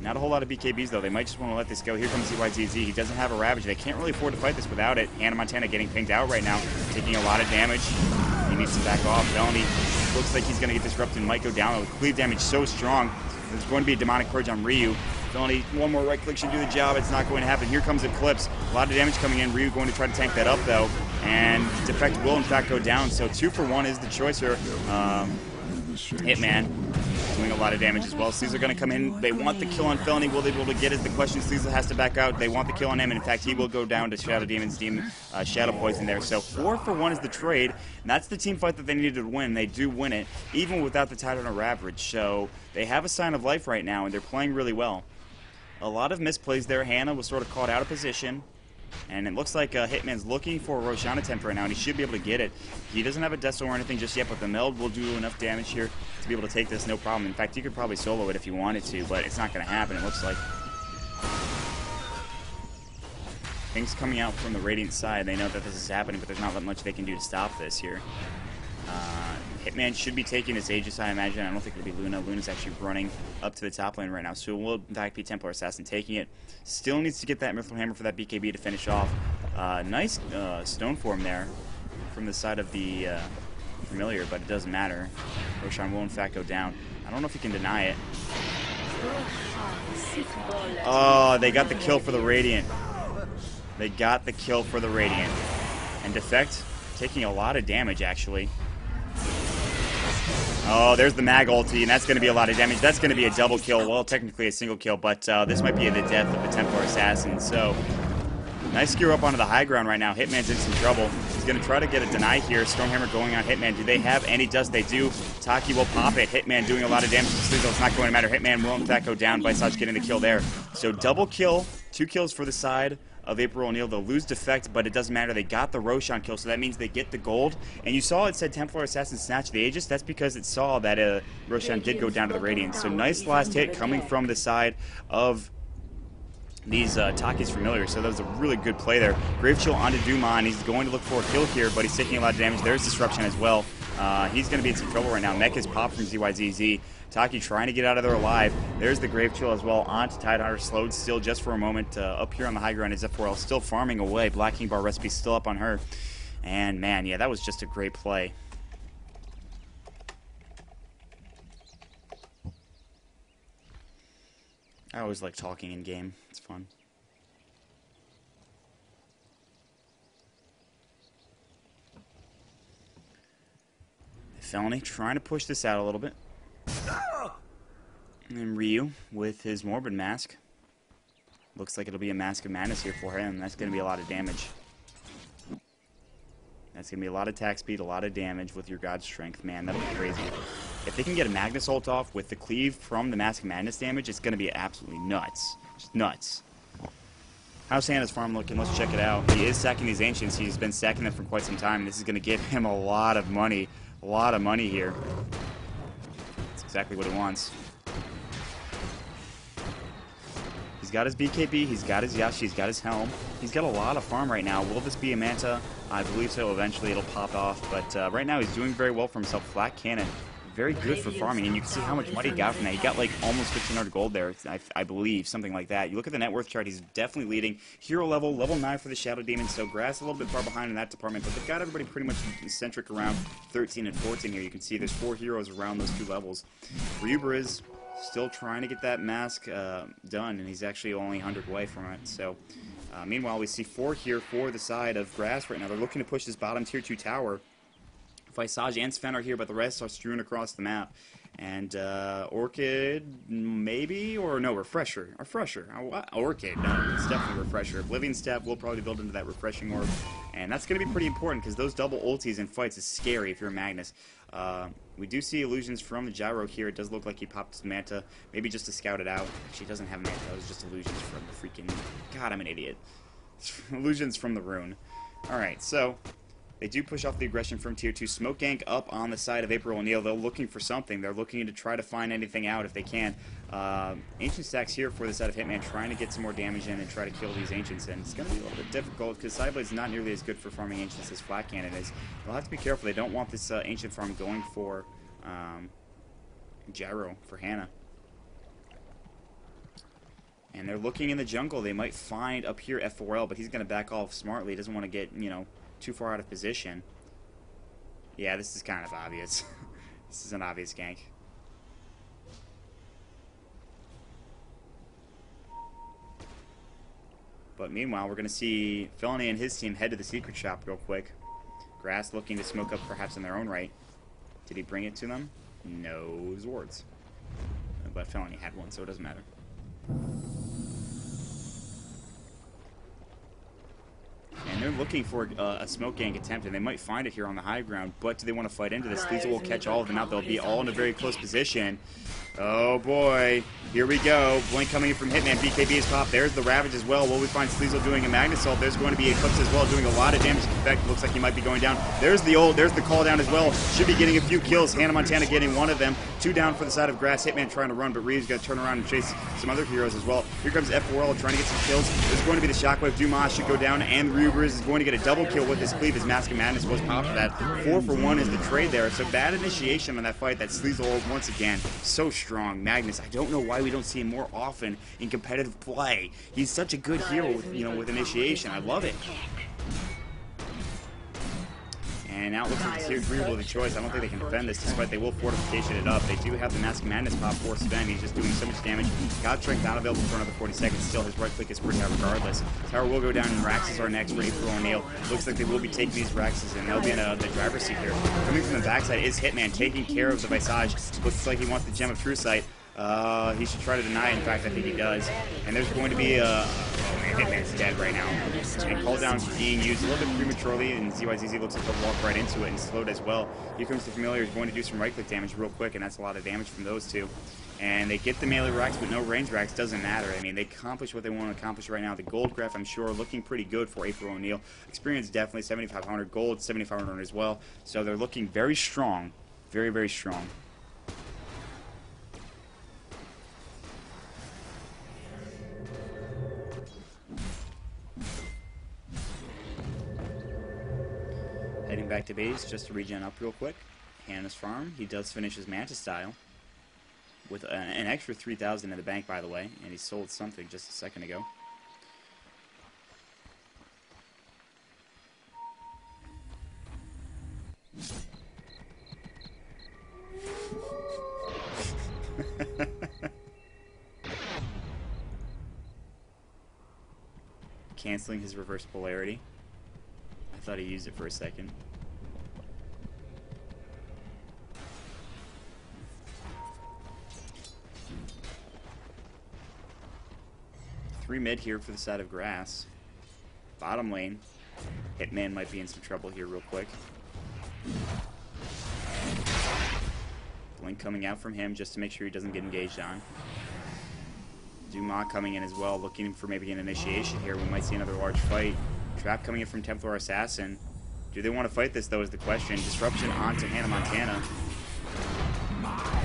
Not a whole lot of BKBs, though. They might just want to let this go. Here comes ZYZZ. He doesn't have a Ravage. They can't really afford to fight this without it. Hannah Montana getting pinged out right now, taking a lot of damage. He needs to back off. Felony looks like he's going to get disrupted and might go down. The cleave damage so strong. There's going to be a Demonic Purge on Ryu. Felony, one more right click should do the job. It's not going to happen. Here comes Eclipse. A lot of damage coming in. Ryu going to try to tank that up, though. And Defect will, in fact, go down. So 2 for 1 is the choice here. Hitman doing a lot of damage as well. Sleisel going to come in. They want the kill on Felony. Will they be able to get it? The question, Sleisel has to back out. They want the kill on him, and in fact, he will go down to Shadow Demon's Shadow Poison there. So 4 for 1 is the trade, and that's the team fight that they needed to win. They do win it, even without the Tidehunter Ravage. So they have a sign of life right now, and they're playing really well. A lot of misplays there. Hannah was sort of caught out of position. And it looks like Hitman's looking for a Roshan attempt right now, and he should be able to get it. He doesn't have a Death Soul or anything just yet, but the meld will do enough damage here to be able to take this, no problem. In fact, you could probably solo it if you wanted to, but it's not going to happen, it looks like. Things coming out from the Radiant side. They know that this is happening, but there's not that much they can do to stop this here. Hitman should be taking his Aegis, I imagine. I don't think it'll be Luna. Luna's actually running up to the top lane right now, so it will in fact be Templar Assassin taking it. Still needs to get that Mithril Hammer for that BKB to finish off. Nice stone form there from the side of the Familiar, but it doesn't matter. Roshan will in fact go down. I don't know if he can deny it. Oh, they got the kill for the Radiant. They got the kill for the Radiant. And Defect taking a lot of damage, actually. Oh, there's the Mag ulti, and that's going to be a lot of damage. That's going to be a double kill. Well, technically a single kill, but this might be the death of the Templar Assassin. So, nice gear up onto the high ground right now. Hitman's in some trouble. He's going to try to get a deny here. Stormhammer going on Hitman. Do they have any dust? They do. Taki will pop it. Hitman doing a lot of damage to Sleisel. It's not going to matter. Hitman will in fact go down. Visage getting the kill there. So double kill 2 kills for the side of April O'Neil. They'll lose Defect, but it doesn't matter. They got the Roshan kill, so that means they get the gold. And you saw it said Templar Assassin Snatch the Aegis. That's because it saw that Roshan did go down to the Radiant. So nice last hit coming from the side of these Taki's Familiar. So that was a really good play there. Grave Chill onto Duman. He's going to look for a kill here, but he's taking a lot of damage. There's Disruption as well. He's going to be in some trouble right now. Mech is popped from ZYZZ. Taki trying to get out of there alive. There's the Grave Chill as well onto Tidehunter. Slowed still just for a moment. Up here on the high ground is F4L still farming away. Black King Bar recipe still up on her. And man, yeah, that was just a great play. I always like talking in game. It's fun. Felony trying to push this out a little bit. And then Ryu with his Morbid Mask. Looks like it'll be a Mask of Madness here for him. That's going to be a lot of damage. That's going to be a lot of attack speed, a lot of damage with your God Strength. Man, that'll be crazy. If they can get a Magnus ult off with the cleave from the Mask of Madness damage, it's going to be absolutely nuts. Just nuts. How's Hannah's farm looking? Let's check it out. He is stacking these Ancients. He's been stacking them for quite some time. This is going to give him a lot of money. A lot of money here. That's exactly what he wants. He's got his BKB, he's got his Yashi, he's got his Helm. He's got a lot of farm right now. Will this be a Manta? I believe so. Eventually it'll pop off. But right now he's doing very well for himself. Flat Cannon. Very good for farming. And you can see how much money he got from that. He got like almost 1,500 gold there, I believe. Something like that. You look at the net worth chart, he's definitely leading. Hero level, level 9 for the Shadow Demon. So Grass a little bit far behind in that department. But they've got everybody pretty much centric around 13 and 14 here. You can see there's 4 heroes around those 2 levels. Ryuber is still trying to get that mask done, and he's actually only 100 away from it. So, meanwhile, we see 4 here for the side of Grass right now. They're looking to push this bottom tier 2 tower. Visage and Sven are here, but the rest are strewn across the map. And Orchid, maybe? Or no, Refresher. Refresher. Orchid, no, it's definitely Refresher. Oblivion Step will probably build into that Refreshing Orb. And that's going to be pretty important, because those double ultis in fights is scary if you're a Magnus. We do see illusions from the Gyro here. It does look like he popped his Manta, maybe just to scout it out. Actually, he doesn't have Manta. That was just illusions from the freaking... God, I'm an idiot. Illusions from the rune. Alright, so... They do push off the aggression from Tier 2. Smoke Gank up on the side of April O'Neil. They're looking for something. They're looking to try to find anything out if they can. Ancient stacks here for the side of Hitman, trying to get some more damage in and try to kill these Ancients. And it's going to be a little bit difficult because Sideblade's not nearly as good for farming Ancients as Flat Cannon is. They'll have to be careful. They don't want this Ancient farm going for Gyro, for Hannah. And they're looking in the jungle. They might find up here F4L, but he's going to back off smartly. He doesn't want to get, you know, too far out of position. Yeah, this is kind of obvious. This is an obvious gank. But meanwhile, we're going to see Felony and his team head to the secret shop real quick. Grass looking to smoke up perhaps in their own right. Did he bring it to them? No Zords. But Felony had one, so it doesn't matter. And they're looking for a smoke gank attempt, and they might find it here on the high ground, but do they want to fight into this? Sleisel will catch all of them out. They'll be all in a very close position. Oh boy, here we go. Blink coming in from Hitman. BKB is popped. There's the Ravage as well. Will we find Sleisel doing a Magnus Assault? There's going to be Eclipse as well, doing a lot of damage. In fact, looks like he might be going down. There's the ult. There's the call down as well. Should be getting a few kills. Hannah Montana getting one of them. 2 down for the side of Grass. Hitman trying to run, but Reeves got to turn around and chase some other heroes as well. Here comes F4L trying to get some kills. There's going to be the Shockwave. Dumas should go down, and Ryuber is going to get a double kill with his cleave. His Mask of Madness was popped for that. 4 for 1 is the trade there. So bad initiation on that fight. That Sleisel once again so strong. Magnus, I don't know why we don't see him more often in competitive play. He's such a good hero with, you know, with initiation. I love it. And now it looks like the Tier 3 will be the choice. I don't think they can defend this, despite they will fortification it up. They do have the Mask of Madness pop for Sven. He's just doing so much damage. God Strength not available for another 40 seconds. Still, his right click is pretty high regardless. Tower will go down, and Raxes are next for April O'Neil. Looks like they will be taking these Raxes, and they'll be in the driver's seat here. Coming from the backside is Hitman, taking care of the Visage. Looks like he wants the Gem of True Sight. He should try to deny it. In fact, I think he does. And there's going to be a... Oh, man. Hitman's dead right now. And cooldown's being used a little bit prematurely, and ZYZZ looks like they'll walk right into it and slowed as well. Here comes the Familiar, who's going to do some right-click damage real quick, and that's a lot of damage from those two. And they get the melee racks, but no range racks. Doesn't matter. I mean, they accomplish what they want to accomplish right now. The gold graph, I'm sure, looking pretty good for April O'Neil. Experience definitely 7,500. Gold, 7,500 as well. So they're looking very strong. Very, very strong. Heading back to base just to regen up real quick. Hannah's farm. He does finish his Mantis style. With an extra 3,000 in the bank, by the way, and he sold something just a second ago. Canceling his reverse polarity. I thought he used it for a second. Three mid here for the side of grass. Bottom lane. Hitman might be in some trouble here real quick. Blink coming out from him just to make sure he doesn't get engaged on. Maut coming in as well, looking for maybe an initiation here. We might see another large fight. Trap coming in from Templar Assassin. Do they want to fight this, though, is the question. Disruption onto Hannah Montana.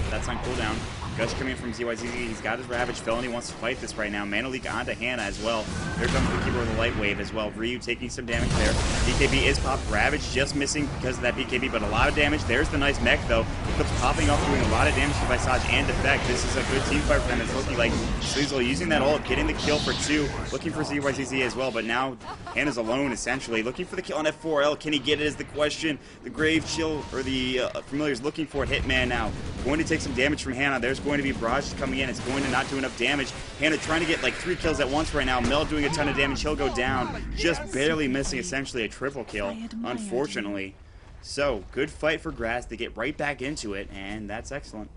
That's on cooldown. Gush coming in from ZYZZ. He's got his Ravage. Felony wants to fight this right now. Mana Leak onto Hannah as well. There comes the Keeper of the Light Wave as well. Ryu taking some damage there. BKB is popped. Ravage just missing because of that BKB, but a lot of damage. There's the nice mech, though. Eclipse popping up, doing a lot of damage to Visage and Defect. This is a good team fight for them. It's looking like Sleisel using that ult, getting the kill for 2. Looking for ZYZZ as well, but now Hannah's alone, essentially. Looking for the kill on F4L. Can he get it is the question. The Grave Chill, or the Familiar's looking for it. Hitman now. Going to take some damage from Hannah. There's going to be Barrage coming in. It's going to not do enough damage. Hannah trying to get like 3 kills at once right now. Mel doing a ton of damage. He'll go down. Just barely missing essentially a triple kill, unfortunately. So, good fight for Grass. They get right back into it, and that's excellent.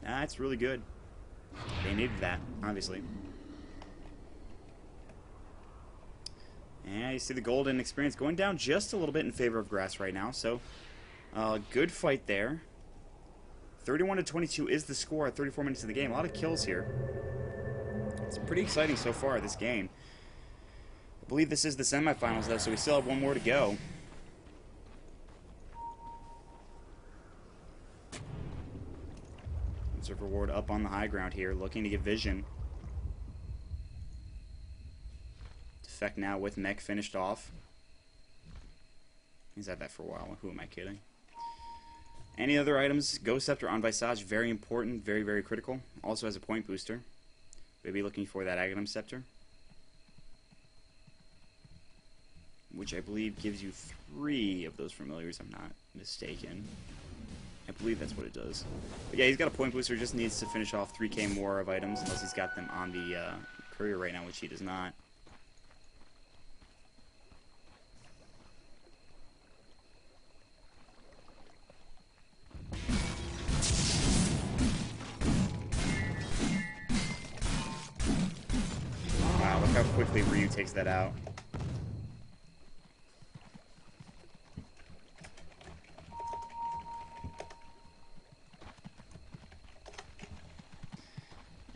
That's really good. They needed that, obviously. And you see the golden experience going down just a little bit in favor of Grass right now. So, good fight there. 31-22 is the score at 34 minutes of the game. A lot of kills here. It's pretty exciting so far, this game. I believe this is the semifinals, though, so we still have one more to go. Observer Ward up on the high ground here, looking to get vision. Defect now with mech finished off. He's had that for a while. Who am I kidding? Any other items? Ghost Scepter on Visage, very important, very, very critical. Also has a point booster. We'll be looking for that Aghanim Scepter, which I believe gives you 3 of those Familiars, I'm not mistaken. I believe that's what it does. But yeah, he's got a point booster, just needs to finish off 3k more of items, unless he's got them on the courier right now, which he does not. Wow, look how quickly Ryu takes that out.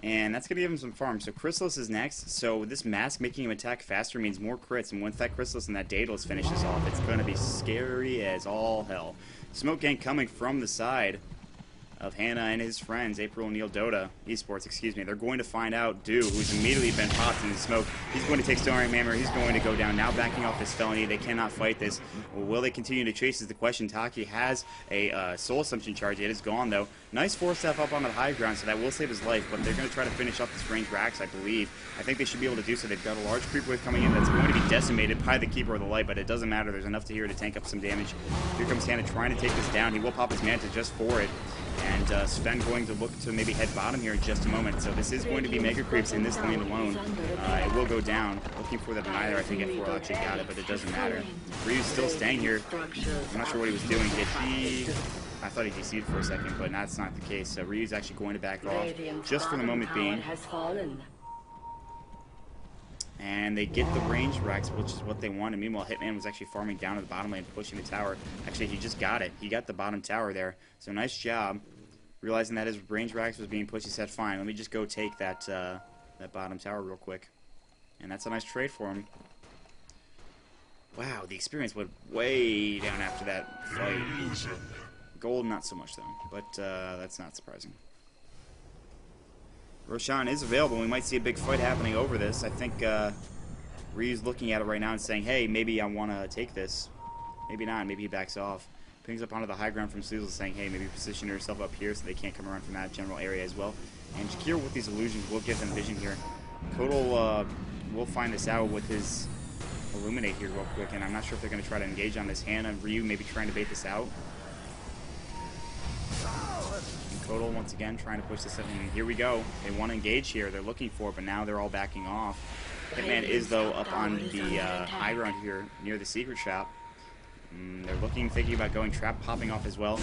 And that's going to give him some farm. So Chrysalis is next. So this mask making him attack faster means more crits. And once that Chrysalis and that Daedalus finishes off, it's going to be scary as all hell. Smoke Gang coming from the side of Hannah and his friends, April O'Neil Dota, eSports, excuse me. They're going to find out Do, who's immediately been popped in the smoke. He's going to take Stonering Mammoth. He's going to go down. Now backing off his felony. They cannot fight this. Well, will they continue to chase is the question. Taki has a Soul Assumption charge. It is gone, though. Nice force staff up on the high ground, so that will save his life, but they're going to try to finish off this range racks, I believe. I think they should be able to do so. They've got a large creep wave coming in that's going to be decimated by the Keeper of the Light, but it doesn't matter. There's enough to here to tank up some damage. Here comes Hannah trying to take this down. He will pop his Manta just for it. And Sven going to look to maybe head bottom here in just a moment. So this is going to be mega creeps in this lane alone. It will go down. Looking for the denier. I think F4 actually got it, but it doesn't matter. Ryu's still staying here. I'm not sure what he was doing. I thought he DC'd for a second, but that's not the case. So Ryu's actually going to back off just for the moment being. And they get the range racks, which is what they wanted. Meanwhile, Hitman was actually farming down to the bottom lane, pushing the tower. Actually, he just got it. He got the bottom tower there. So nice job. Realizing that his range racks was being pushed, he said, fine, let me just go take that that bottom tower real quick. And that's a nice trade for him. Wow, the experience went way down after that fight. Gold, not so much, though. But that's not surprising. Roshan is available. We might see a big fight happening over this. I think Ryu's looking at it right now and saying, hey, maybe I want to take this. Maybe not. Maybe he backs off. Pings up onto the high ground from Sleisel saying, hey, maybe position yourself up here so they can't come around from that general area as well. And Jakir with these illusions will give them vision here. Kodal will find this out with his Illuminate here real quick, and I'm not sure if they're going to try to engage on this. Hannah and Ryu maybe trying to bait this out. Kodal once again trying to push this in. And here we go. They want to engage here. They're looking for it, but now they're all backing off. Hitman is, though, up on the high ground here near the secret shop. They're looking, thinking about going trap, popping off as well.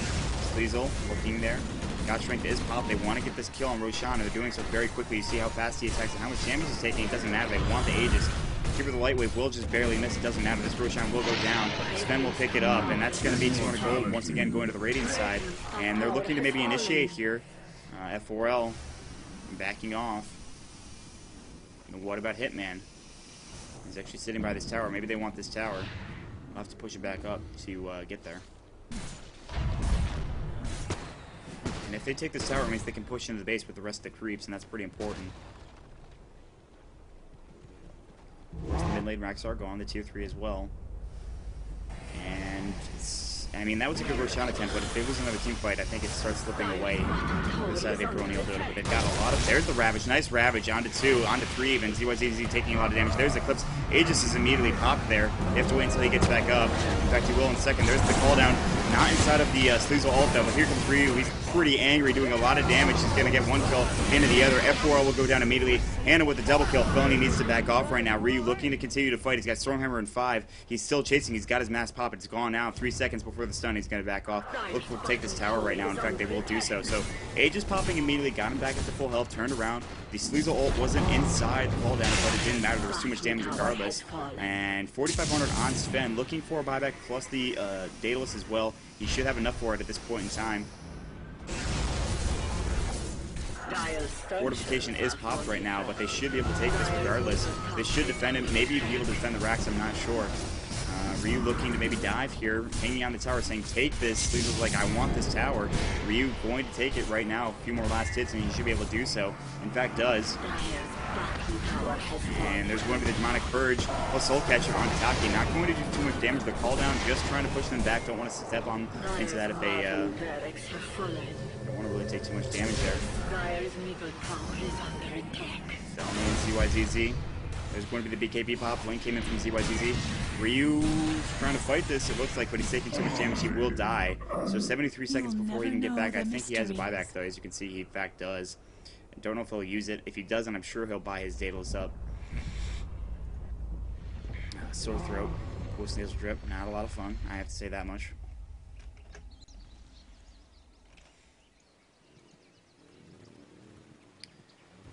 Sleisel looking there. God Strength is popped. They want to get this kill on Roshan, and they're doing so very quickly. You see how fast he attacks and how much damage he's taking. It doesn't matter. They want the Aegis. Keeper the Light Wave will just barely miss. It doesn't matter. This Roshan will go down. Sven will pick it up, and that's going to be 200 gold once again going to the Radiant side. And they're looking to maybe initiate here. F4L backing off. And what about Hitman? He's actually sitting by this tower. Maybe they want this tower. I'll have to push it back up to get there. And if they take this tower, it means they can push into the base with the rest of the creeps, and that's pretty important. The mid lane racks are gone, the tier 3 as well. And I mean, that was a good Roshan attempt, but if they lose another team fight, I think it starts slipping away to the side of April O'Neil Dota. But they've got a lot of... There's the Ravage. Nice Ravage. Onto 2, onto 3 even. ZYZZ taking a lot of damage. There's Eclipse. Aegis is immediately popped there. They have to wait until he gets back up. In fact, he will in a second. There's the call down. Not inside of the Sleisel ult, though, but here comes Ryu. He's pretty angry, doing a lot of damage. He's going to get one kill into the other. F4L will go down immediately. Hannah with the double kill. Felony needs to back off right now. Ryu looking to continue to fight. He's got Stormhammer in 5. He's still chasing. He's got his mass pop. It's gone now. 3 seconds before the stun. He's going to back off. Looks will take this tower right now. In fact, they will do so. So, Aegis popping immediately. Got him back at the full health. Turned around. The Sleisel ult wasn't inside the call down, but it didn't matter. There was too much damage regardless. And 4,500 on Sven. Looking for a buyback plus the Daedalus as well. He should have enough for it at this point in time. Fortification is popped right now, but they should be able to take this regardless. They should defend it. Maybe be able to defend the racks, I'm not sure. Ryu looking to maybe dive here, hanging on the tower, saying, take this. Sleisel like, I want this tower. Ryu going to take it right now. A few more last hits, and he should be able to do so. In fact, does. And there's going to be the Demonic Purge plus Soul Catcher on Taki. Not going to do too much damage. The call down, just trying to push them back. Don't want to step on into that if they don't want to really take too much damage there. Felony and ZYZZ. There's going to be the BKB pop. Link came in from ZYZZ. Ryu trying to fight this, it looks like, but he's taking too much damage. He will die. So 73 seconds before he can get back. I think he has a buyback, though. As you can see, he in fact does. I don't know if he'll use it. If he doesn't, I'm sure he'll buy his Daedalus up. Sore throat. Post nasal drip. Not a lot of fun. I have to say that much.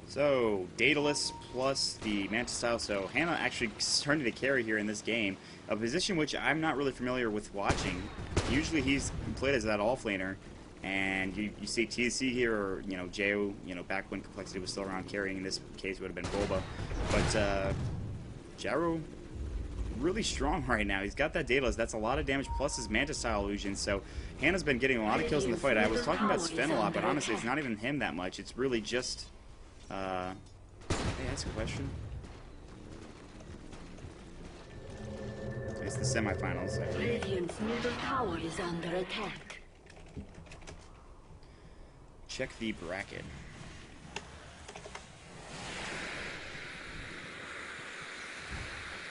So, Daedalus plus the Manta Style. So, Hannah actually starting to carry here in this game. A position which I'm not really familiar with watching. Usually he's played as that offlaner. And you see TC here, or, you know, Jo, you know, back when Complexity was still around carrying. In this case, would have been Boba. But, Jaro, really strong right now. He's got that Daedalus. That's a lot of damage, plus his Manta Style illusion. So, Hannah's been getting a lot of kills in the fight. I was talking about Sven a lot, but honestly, it's not even him that much. It's really just... May I ask a question? It's the semifinals. Radiant's middle tower is under attack. Check the bracket.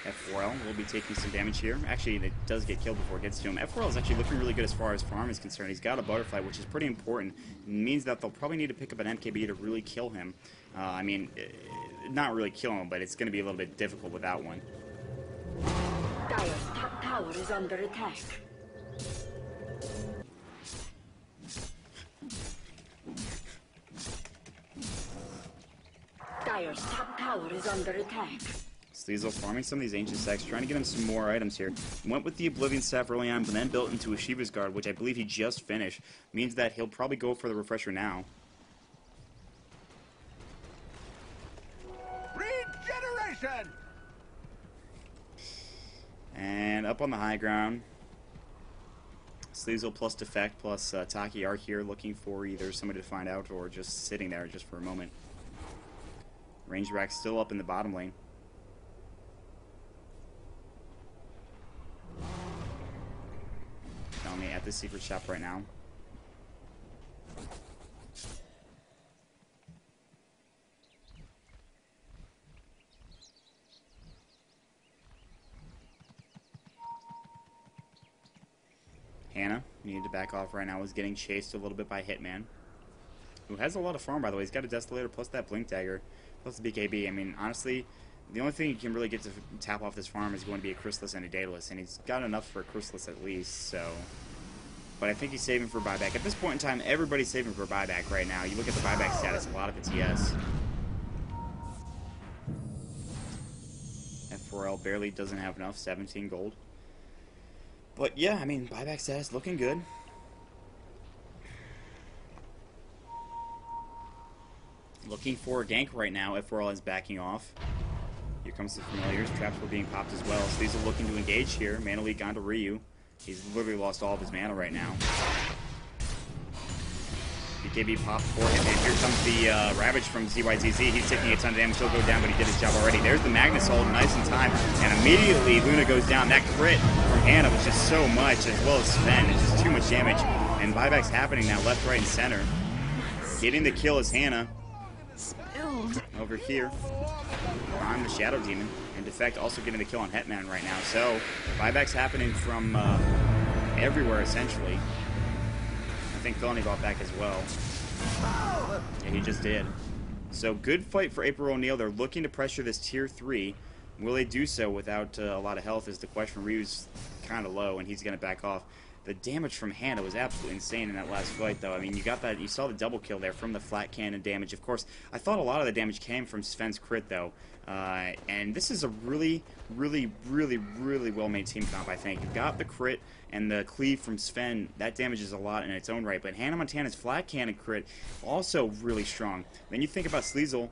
F4L will be taking some damage here. Actually, it does get killed before it gets to him. F4L is actually looking really good as far as farm is concerned. He's got a butterfly, which is pretty important. It means that they'll probably need to pick up an MKB to really kill him. I mean, not really kill him, but it's going to be a little bit difficult without one. Dire's top tower is under attack. Dire's top tower is under attack. Sleisel farming some of these ancient SECS, trying to get him some more items here. Went with the Oblivion Staff early on, but then built into a Shiva's Guard, which I believe he just finished. Means that he'll probably go for the refresher now. Regeneration! And up on the high ground, Sleisel plus Defect plus Taki are here looking for either somebody to find out or just sitting there just for a moment. Range rack still up in the bottom lane. Felmy at the secret shop right now. Hannah needed to back off right now. Was getting chased a little bit by Hitman, who has a lot of farm, by the way. He's got a Desolator plus that Blink Dagger plus the BKB. I mean, honestly, the only thing you can really get to tap off this farm is going to be a Chrysalis and a Daedalus, and he's got enough for a Chrysalis at least, so... But I think he's saving for buyback. At this point in time, everybody's saving for buyback right now. You look at the buyback status, a lot of it's yes. F4L barely doesn't have enough, 17 gold. But yeah, I mean, buyback status looking good. Looking for a gank right now. F4L is backing off. Here comes the familiars. Traps were being popped as well. Sleisel looking to engage here. Mana Leak gone to Ryu. He's literally lost all of his mana right now. BKB popped for him, and here comes the Ravage from ZYZZ. He's taking a ton of damage. He'll go down, but he did his job already. There's the Magnus hold, nice in time, and immediately Luna goes down. That crit from Hannah was just so much, as well as Sven. It's just too much damage, and buyback's happening now, left, right, and center. Getting the kill is Hannah. Over here on the Shadow Demon, and Defect also getting the kill on Hetman right now. So buyback's happening from everywhere essentially. I think Felony bought back as well. Yeah, he just did. So good fight for April O'Neil. They're looking to pressure this tier 3. Will they do so without a lot of health is the question. Ryu's kind of low, and he's going to back off. The damage from Hannah was absolutely insane in that last fight, though. I mean, you got that. You saw the double kill there from the flat cannon damage. Of course, I thought a lot of the damage came from Sven's crit, though. And this is a really, really, really, really well-made team comp, I think. You've got the crit and the cleave from Sven. That damages a lot in its own right. But Hannah Montana's flat cannon crit, also really strong. Then you think about Sleisel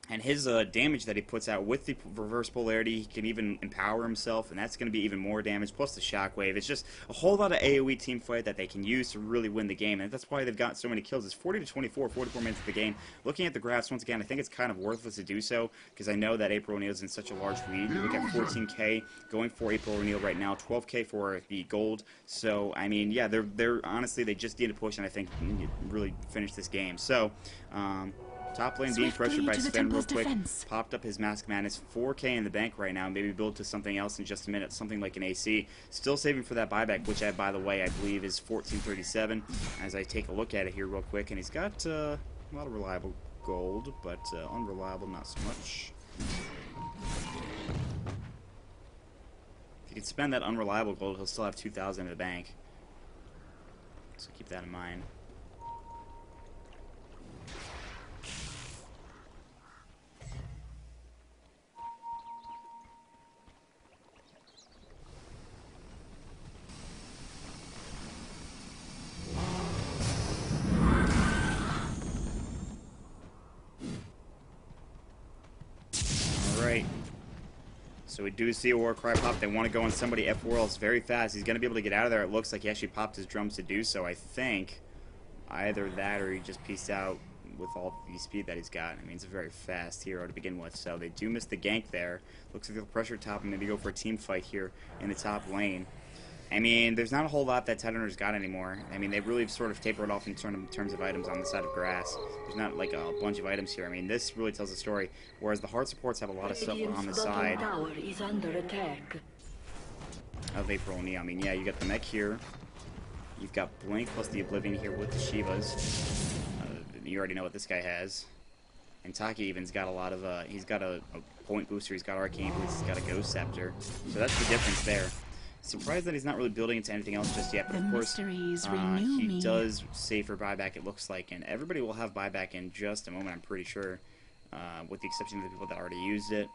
and his damage that he puts out with the reverse polarity. He can even empower himself, and that's going to be even more damage, plus the shockwave. It's just a whole lot of AoE team fight that they can use to really win the game, and that's why they've got so many kills. It's 40 to 24, 44 minutes of the game. Looking at the graphs, once again, I think it's kind of worthless to do so, because I know that April O'Neil's in such a large lead. You look at 14k going for April O'Neil right now, 12k for the gold. So, I mean, yeah, they're honestly, they just need to push, and I think really finish this game. So, top lane being pressured by Sven real quick. Popped up his Mask Madness. 4k in the bank right now. Maybe build to something else in just a minute. Something like an AC. Still saving for that buyback, which, by the way, I believe is 1437. As I take a look at it here real quick. And he's got a lot of reliable gold, but unreliable not so much. If he can spend that unreliable gold, he'll still have 2,000 in the bank. So keep that in mind. So we do see a Warcry pop. They want to go on somebody. F4L is very fast. He's going to be able to get out of there. It looks like he actually popped his drums to do so. I think either that or he just pieced out with all the speed that he's got. I mean, he's a very fast hero to begin with. So they do miss the gank there. Looks like they'll pressure top and maybe go for a team fight here in the top lane. I mean, there's not a whole lot that Tidehunter's got anymore. I mean, they've really sort of tapered off in terms of items on the side of grass. There's not like a bunch of items here. I mean, this really tells a story. Whereas the hard supports have a lot of stuff on the side tower is under attack. of April O'Neil. I mean, yeah, you got the mech here. You've got Blink plus the Oblivion here with the Shivas. You already know what this guy has. And Taki even's got a lot of, he's got a point booster, he's got Arcane Boost, he's got a Ghost Scepter. So that's the difference there. Surprised that he's not really building into anything else just yet, but of course, he does save for buyback, it looks like, and everybody will have buyback in just a moment, I'm pretty sure, with the exception of the people that already used it.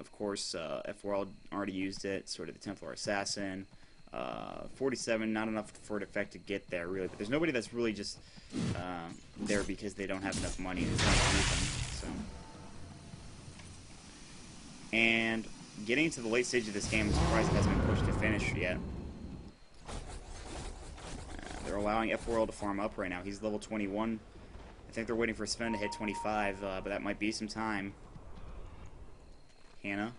Of course, F4L already used it, sort of the Templar Assassin. 47, not enough for an effect to get there, really. But there's nobody that's really just there because they don't have enough money to try to use them. So. And getting into the late stage of this game, I'm surprised it hasn't been pushed to finish yet. They're allowing F4L to farm up right now. He's level 21. I think they're waiting for Sven to hit 25, but that might be some time. Hannah.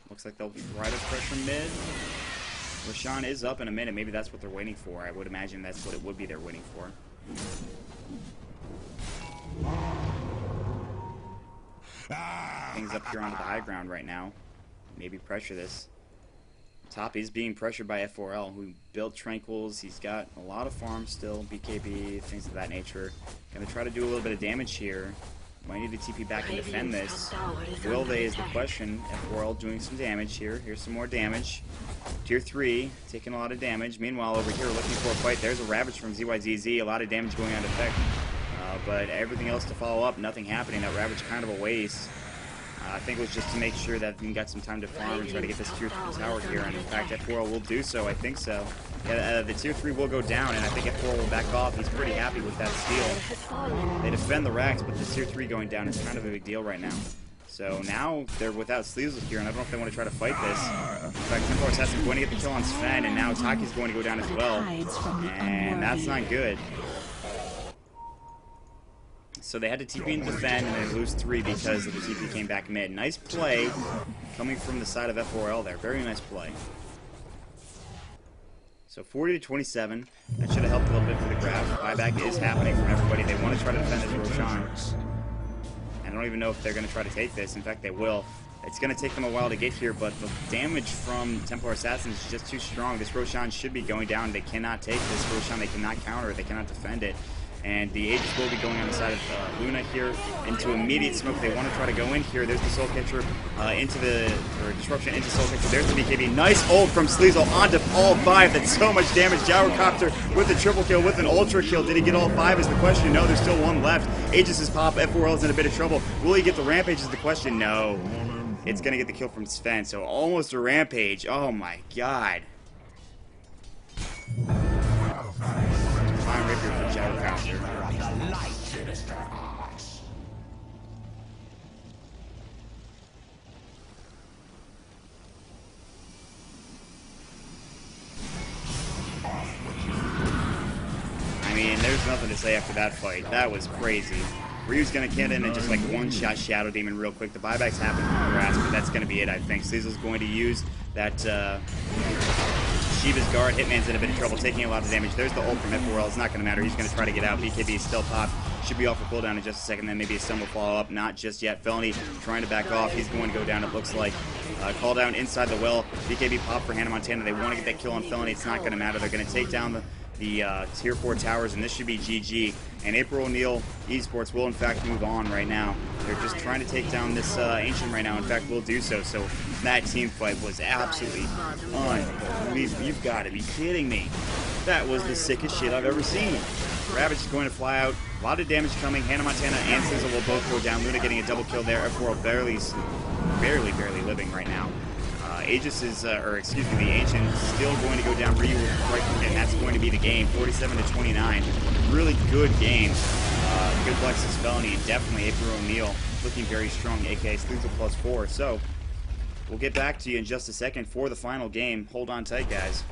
Looks like they'll try to pressure mid. Roshan is up in a minute. Maybe that's what they're waiting for. I would imagine that's what it would be they're waiting for. Things up here onto the high ground right now. Maybe pressure this. Top is being pressured by F4L, who built Tranquils. He's got a lot of farms still, BKB, things of that nature. Gonna try to do a little bit of damage here. Might need to TP back and defend this. Will they is the question. F4L doing some damage here. Here's some more damage. Tier 3, taking a lot of damage. Meanwhile, over here, looking for a fight. There's a Ravage from ZYZZ. A lot of damage going on to effect. But everything else to follow up, nothing happening. That Ravage kind of a waste. I think it was just to make sure that we got some time to farm and try to get this tier 3 tower here. And in fact, F4L will do so. I think so. Yeah, the tier 3 will go down, and I think F4L will back off. He's pretty happy with that steal. They defend the racks, but the tier 3 going down is kind of a big deal right now. So now they're without Sleisel here, and I don't know if they want to try to fight this. In fact, Templar Assassin going to get the kill on Sven, and now Taki's going to go down as well. And that's not good. So they had to TP and defend, and they lose 3 because of the TP came back mid. Nice play coming from the side of F4L there. Very nice play. So 40 to 27. That should have helped a little bit for the grab. Buyback is happening from everybody. They want to try to defend this Roshan. I don't even know if they're going to try to take this. In fact, they will. It's going to take them a while to get here, but the damage from Templar Assassins is just too strong. This Roshan should be going down. They cannot take this Roshan. They cannot counter it. They cannot defend it. And the Aegis will be going on the side of Luna here into immediate smoke. They want to try to go in here. There's the Soul Catcher into the Disruption into Soul Catcher. There's the BKB. Nice ult from Sleisel onto all 5. That's so much damage. Gyrocopter with the triple kill, with an ultra kill. Did he get all 5 is the question. No, there's still 1 left. Aegis is pop. F4L is in a bit of trouble. Will he get the Rampage is the question. No. It's going to get the kill from Sven. So almost a Rampage. Oh my god. Fine Rapier for Gyrocopter. I mean, there's nothing to say after that fight. That was crazy. Ryu's gonna get in and just like one-shot Shadow Demon real quick. The buybacks happen from the grass, but that's gonna be it, I think. Sleesel's going to use that Shiva's guard. Hitman's in a bit of trouble, taking a lot of damage. There's the ult from F4L. It's not gonna matter. He's gonna try to get out. BKB is still popped. Should be off for cooldown in just a second. Then maybe a stun will follow up. Not just yet. Felony trying to back off. He's going to go down, it looks like. Call down inside the well. BKB pop for Hannah Montana. They want to get that kill on Felony. It's not gonna matter. They're gonna take down the tier 4 towers, and this should be GG. And April O'Neil eSports will in fact move on right now. They're just trying to take down this Ancient right now. In fact, will do so. So that team fight was absolutely unbelievable. You've got to be kidding me. That was the sickest shit I've ever seen. Ravage is going to fly out. A lot of damage coming. Hannah Montana and Sleisel will both go down. Luna getting a double kill there. F4L barely living right now. Aegis is, the Ancient still going to go down. Ryu right, and that's going to be the game. 47 to 29. Really good game. Good Lexus Felony, and definitely April O'Neil looking very strong, aka Sleisel +4. So we'll get back to you in just a second for the final game. Hold on tight, guys.